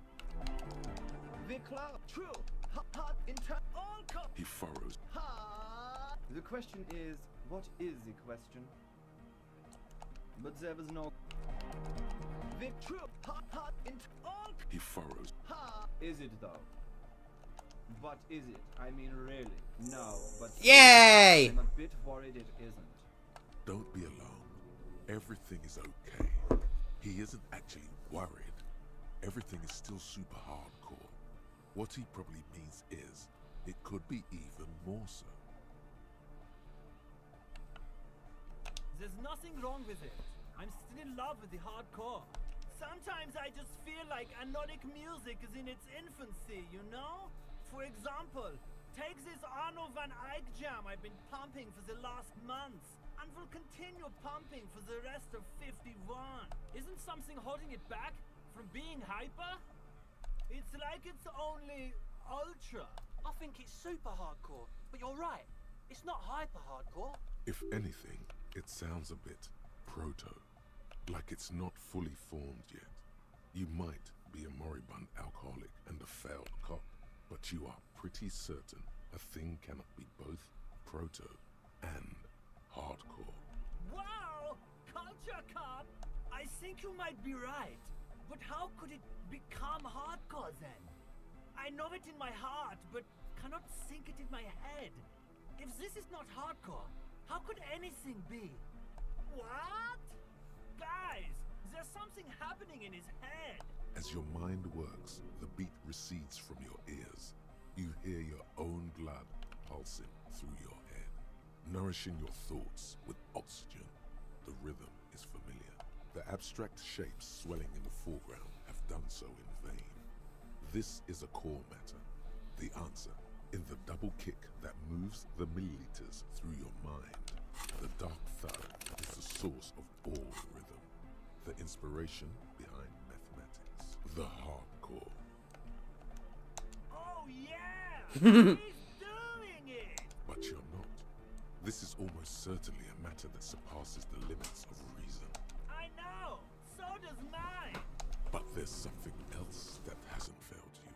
The cloud. True. Hard, internal. All car. He furrows. Hard. The question is, what is the question? But there was no... The true. Hard, all He furrows. hard. Is it though? But is it? I mean, really? No, but... Yay! I'm a bit worried it isn't. Don't be alarmed. Everything is okay. He isn't actually worried. Everything is still super hardcore. What he probably means is, it could be even more so. There's nothing wrong with it. I'm still in love with the hardcore. Sometimes I just feel like anodic music is in its infancy, you know? For example, take this Arno van Eyck jam I've been pumping for the last months, and will continue pumping for the rest of 51. Isn't something holding it back from being hyper? It's like it's only ultra. I think it's super hardcore, but you're right. It's not hyper hardcore. If anything, it sounds a bit proto. Like it's not fully formed yet. You might be a moribund alcoholic and a failed cop, but you are pretty certain a thing cannot be both proto and hardcore. Wow! Culture cop! I think you might be right. But how could it become hardcore then? I know it in my heart, but cannot sink it in my head. If this is not hardcore, how could anything be? What? Guys, there's something happening in his head. As your mind works, the beat recedes from your ears. You hear your own blood pulsing through your head. nourishing your thoughts with oxygen. The rhythm is familiar. The abstract shapes swelling in the foreground have done so in vain. This is a core matter. The answer in the double kick that moves the milliliters through your mind. The dark thud is the source of all rhythm. The inspiration behind mathematics. The hardcore. Oh yeah! He's doing it! But you're not. This is almost certainly a matter that surpasses the limits of reason. I know! So does mine! But there's something else that hasn't failed you.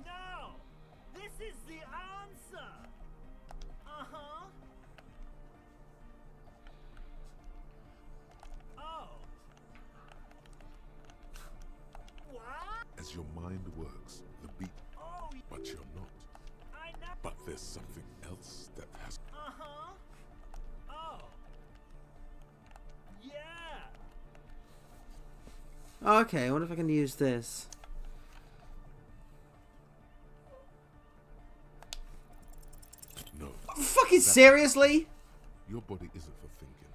No! This is the answer! Uh-huh. Oh. What? As your mind works, the beat. Oh, But you're not. I know. But there's something else that has. Uh-huh. Oh. Yeah. Okay, I wonder if I can use this. No. Fucking seriously? Your body isn't for thinking.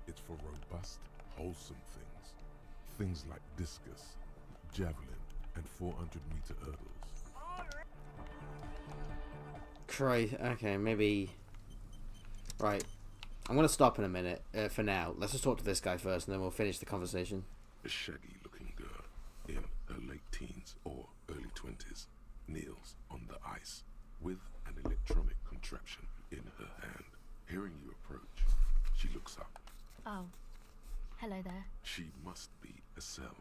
It's for robust, wholesome things. Things like discus, javelin, and 400-meter hurdles. Christ. Okay, maybe. Right. I'm gonna stop in a minute. For now, let's just talk to this guy first, and then we'll finish the conversation. A shaggy-looking girl in her late teens or early 20s kneels on the ice with an electronic contraption in her hand. Hearing you approach, she looks up. Oh, hello there. She must be Estelle,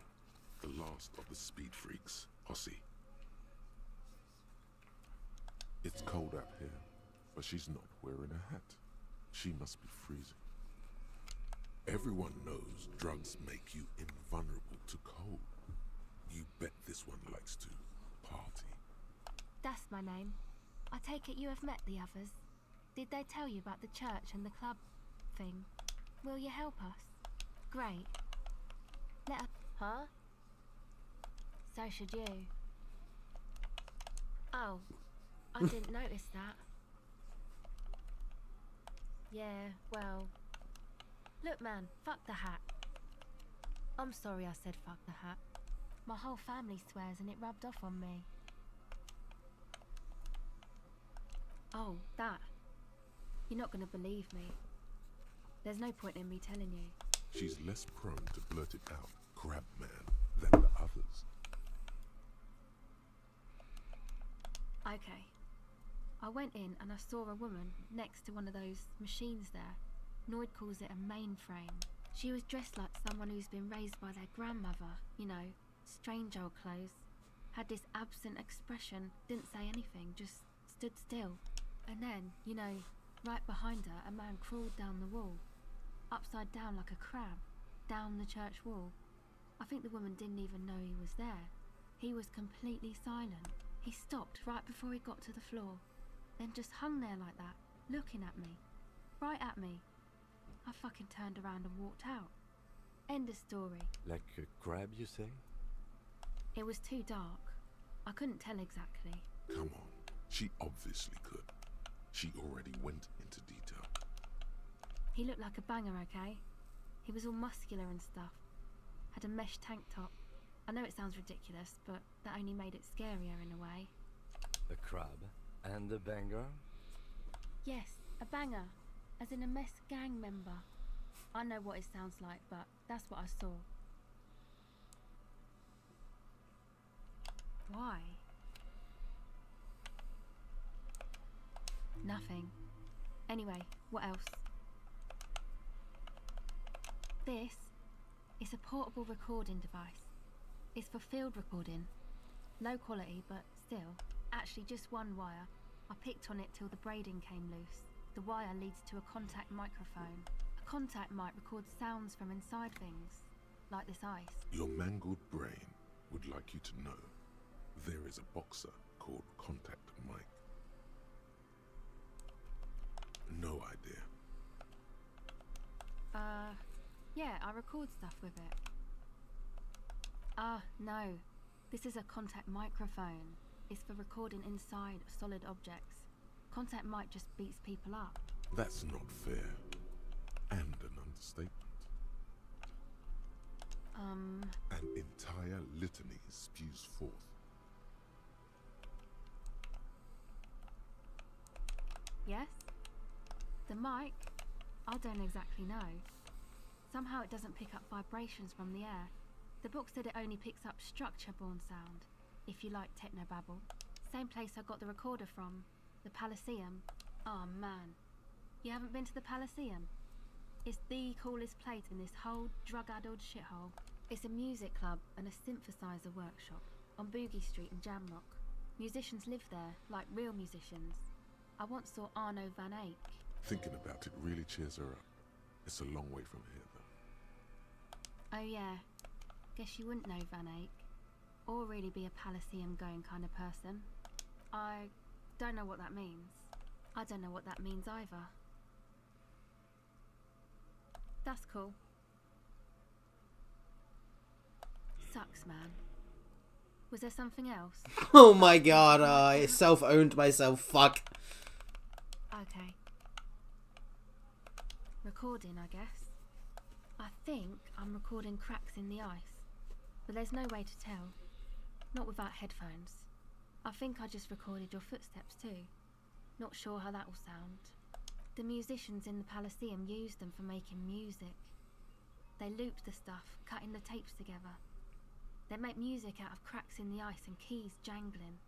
the last of the speed freaks, Ossie. It's cold out here, but she's not wearing a hat. She must be freezing. Everyone knows drugs make you invulnerable to cold. You bet this one likes to party. That's my name. I take it you have met the others. Did they tell you about the church and the club thing? Will you help us? Great. Let us... Huh? So should you. Oh, I didn't notice that. Yeah, well... Look man, fuck the hat. I'm sorry I said fuck the hat. My whole family swears and it rubbed off on me. Oh, that. You're not gonna believe me. There's no point in me telling you. She's less prone to blurt it out, crab man, than the others. Okay. I went in and I saw a woman next to one of those machines there. Noid calls it a mainframe. She was dressed like someone who's been raised by their grandmother, you know, strange old clothes. Had this absent expression, didn't say anything, just stood still. And then, you know, right behind her, a man crawled down the wall. Upside down like a crab, down the church wall. I think the woman didn't even know he was there. He was completely silent. He stopped right before he got to the floor, then just hung there like that, looking at me. Right at me. I fucking turned around and walked out. End of story. Like a crab, you say? It was too dark. I couldn't tell exactly. Come on, she obviously could. She already went into detail. He looked like a banger, okay? He was all muscular and stuff. Had a mesh tank top. I know it sounds ridiculous, but that only made it scarier in a way. A crab and a banger? Yes, a banger. As in a mess gang member. I know what it sounds like, but that's what I saw. Why? Nothing. Anyway, what else? This is a portable recording device. It's for field recording. Low quality, but still. Actually, just one wire. I picked on it till the braiding came loose. The wire leads to a contact microphone. A contact mic records sounds from inside things, like this ice. Your mangled brain would like you to know there is a boxer called Contact Mike. No idea. Yeah, I record stuff with it. No. This is a contact microphone. It's for recording inside solid objects. Contact mic just beats people up. That's not fair. And an understatement. An entire litany spews forth. Yes? The mic? I don't exactly know. Somehow it doesn't pick up vibrations from the air. The book said it only picks up structure-borne sound, if you like technobabble. Same place I got the recorder from, the Palaceum. Oh man, you haven't been to the Palaceum? It's the coolest place in this whole drug-addled shithole. It's a music club and a synthesizer workshop on Boogie Street in Jamrock. Musicians live there, like real musicians. I once saw Arno van Eyck. Thinking about it really cheers her up. It's a long way from here, though. Oh yeah, guess you wouldn't know Van Eyck, or really be a Palaceum going kind of person. I don't know what that means. I don't know what that means either. That's cool. Sucks, man. Was there something else? Oh my god, I self-owned myself, fuck. Okay. Recording, I guess. I think I'm recording cracks in the ice, but there's no way to tell. Not without headphones. I think I just recorded your footsteps too. Not sure how that will sound. The musicians in the Palaceum used them for making music. They looped the stuff, cutting the tapes together. They make music out of cracks in the ice and keys jangling.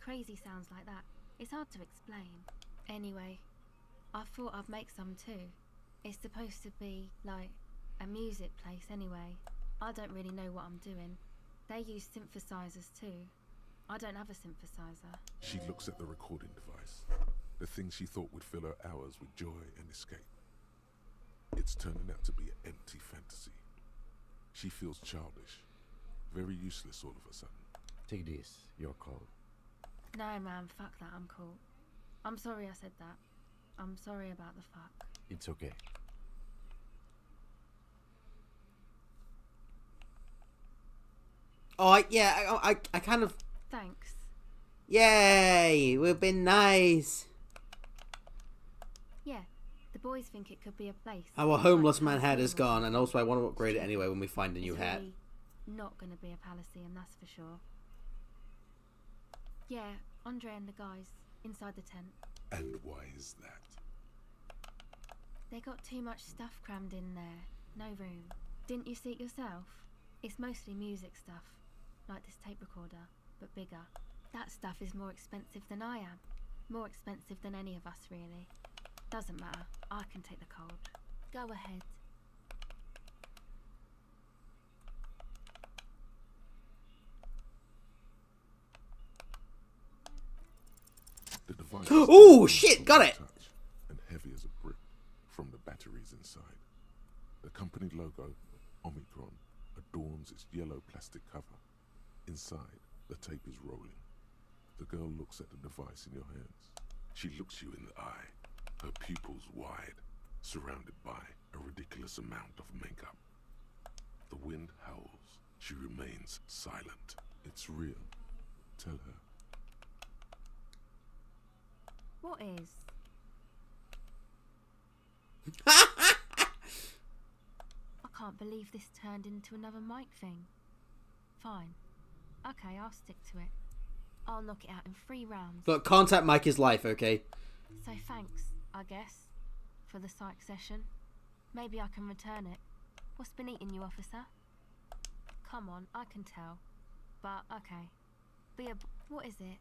Crazy sounds like that. It's hard to explain. Anyway, I thought I'd make some too. It's supposed to be, like, a music place anyway. I don't really know what I'm doing. They use synthesizers too. I don't have a synthesizer. She looks at the recording device. The thing she thought would fill her hours with joy and escape. It's turning out to be an empty fantasy. She feels childish. Very useless all of a sudden. Take this, your call. No man, fuck that, I'm cool. I'm sorry I said that. I'm sorry about the fuck. It's okay. Oh, yeah, I kind of... Thanks. Yay! We've been nice. Yeah, the boys think it could be a place. Our homeless man hat is gone, and also I want to upgrade it anyway when we find a new hat. Really not gonna be a Palaceum, that's for sure. Yeah, Andre and the guys inside the tent. And why is that? They got too much stuff crammed in there. No room. Didn't you see it yourself? It's mostly music stuff, like this tape recorder, but bigger. That stuff is more expensive than I am. More expensive than any of us, really. Doesn't matter. I can take the cold. Go ahead. The device Ooh, shit, got it! And heavy as a brick from the batteries inside. The company logo, Omicron, adorns its yellow plastic cover. Inside, the tape is rolling. The girl looks at the device in your hands. She looks you in the eye, her pupils wide, surrounded by a ridiculous amount of makeup. The wind howls. She remains silent. It's real. Tell her. What is? can't believe this turned into another Mike thing. Fine. Okay, I'll stick to it. I'll knock it out in 3 rounds. Look, contact Mike is life, okay? So thanks, I guess, for the psych session. Maybe I can return it. What's been eating you, officer? Come on, I can tell. But, okay. What is it?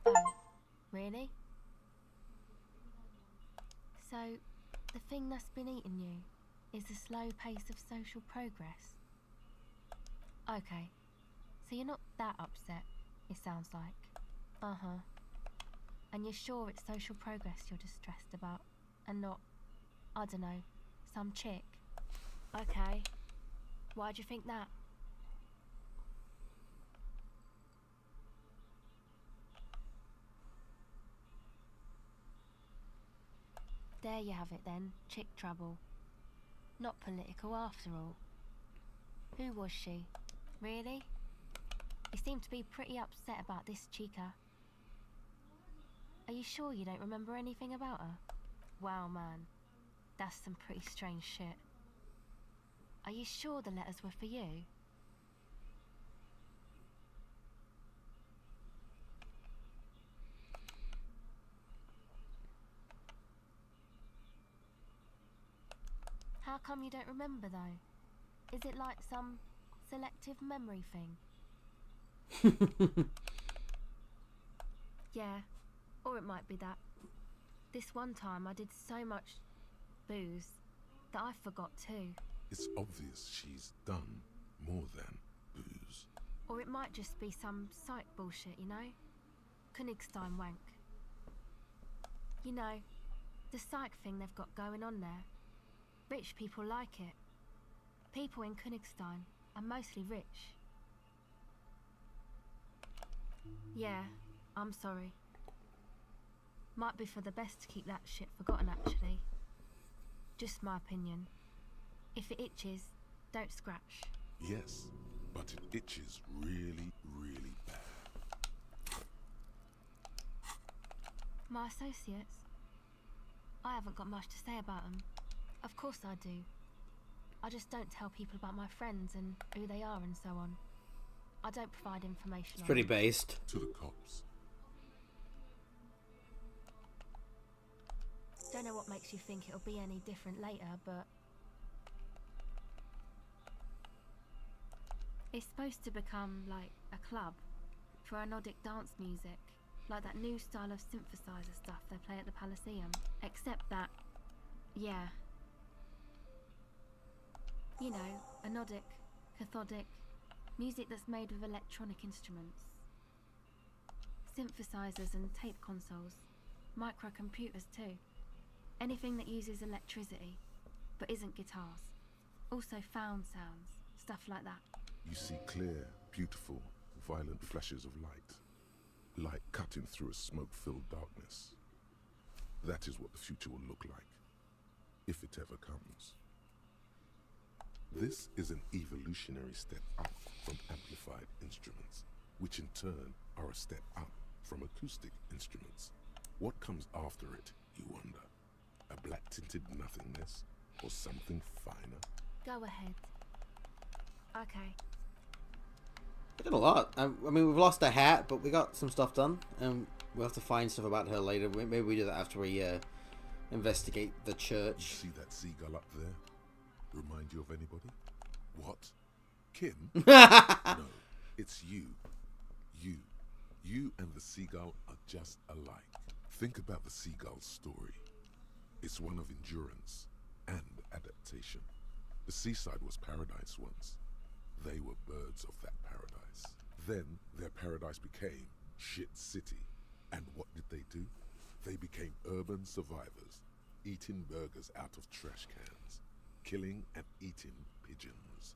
Oh, really? So, the thing that's been eating you is the slow pace of social progress? Okay, so you're not that upset, it sounds like. Uh-huh. And you're sure it's social progress you're distressed about, and not, I don't know, some chick? Okay. Why'd you think that? There you have it then, chick trouble. Not political after all. Who was she? Really? You seem to be pretty upset about this chica. Are you sure you don't remember anything about her? Wow, man. That's some pretty strange shit. Are you sure the letters were for you? How come you don't remember, though? Is it like some selective memory thing? Yeah, or it might be that. This one time I did so much booze that I forgot too. It's obvious she's done more than booze. Or it might just be some psych bullshit, you know? Königstein wank. You know, the psych thing they've got going on there. Rich people like it. People in Königstein are mostly rich. Yeah, I'm sorry. Might be for the best to keep that shit forgotten, actually. Just my opinion. If it itches, don't scratch. Yes, but it itches really, really bad. My associates? I haven't got much to say about them. Of course I do. I just don't tell people about my friends and who they are and so on. I don't provide information. It's pretty based. To the cops. Don't know what makes you think it'll be any different later, but it's supposed to become like a club for anodic dance music, like that new style of synthesizer stuff they play at the Palaceum. Except that, yeah, you know, anodic, cathodic, music that's made with electronic instruments. Synthesizers and tape consoles, microcomputers too. Anything that uses electricity, but isn't guitars. Also found sounds, stuff like that. You see clear, beautiful, violent flashes of light. Light cutting through a smoke-filled darkness. That is what the future will look like, if it ever comes. This is an evolutionary step up from amplified instruments, which in turn are a step up from acoustic instruments. What comes after it, you wonder? A black-tinted nothingness, or something finer? Go ahead. Okay. We did a lot. I mean, we've lost a hat, but we got some stuff done, and we'll have to find stuff about her later. Maybe we do that after we investigate the church. You see that seagull up there? Remind you of anybody? What? Kim? No, it's you. You and the seagull are just alike. Think about the seagull's story. It's one of endurance and adaptation. The seaside was paradise once. They were birds of that paradise. Then their paradise became shit city. And what did they do? They became urban survivors, eating burgers out of trash cans, killing and eating pigeons.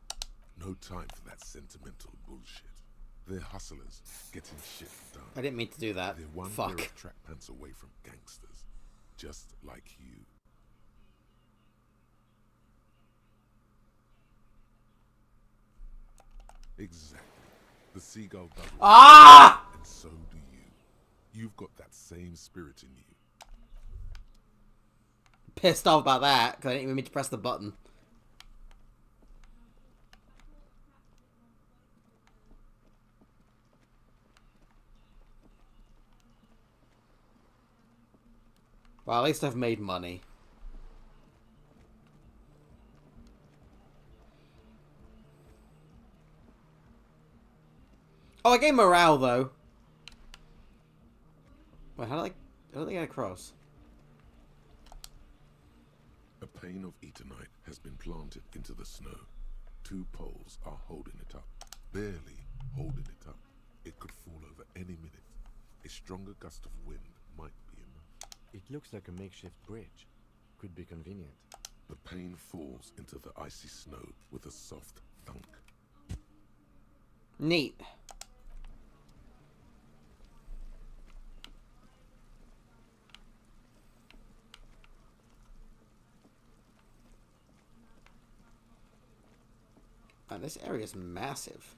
No time for that sentimental bullshit. They're hustlers, getting shit done. I didn't mean to do that. They're one Fuck. pair of track pants away from gangsters, just like you. Exactly. The seagull does it. Ah! And so do you. You've got that same spirit in you. Pissed off about that because I didn't even mean to press the button. Well, at least I've made money. Oh, I gained morale though. Wait, how did they get across? A pane of Eternite has been planted into the snow. 2 poles are holding it up. Barely holding it up. It could fall over any minute. A stronger gust of wind might be enough. It looks like a makeshift bridge. Could be convenient. The pane falls into the icy snow with a soft thunk. Neat. Man, this area is massive.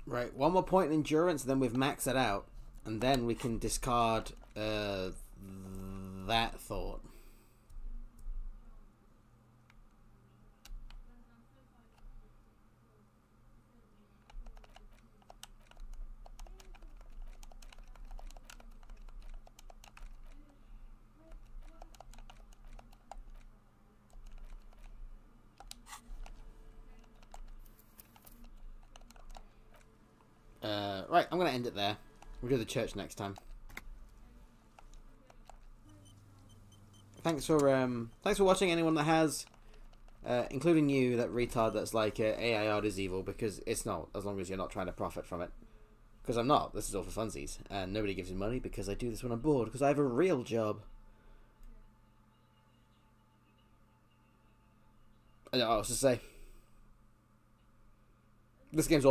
Right, one more point in endurance, then we've maxed it out. And then we can discard that thought. Right, I'm gonna end it there. We'll do the church next time. Thanks for watching, anyone that has, including you, that retard that's like AI art is evil, because it's not, as long as you're not trying to profit from it. Because I'm not. This is all for funsies, and nobody gives me money because I do this when I'm bored, because I have a real job. I don't know what else to say. This game's all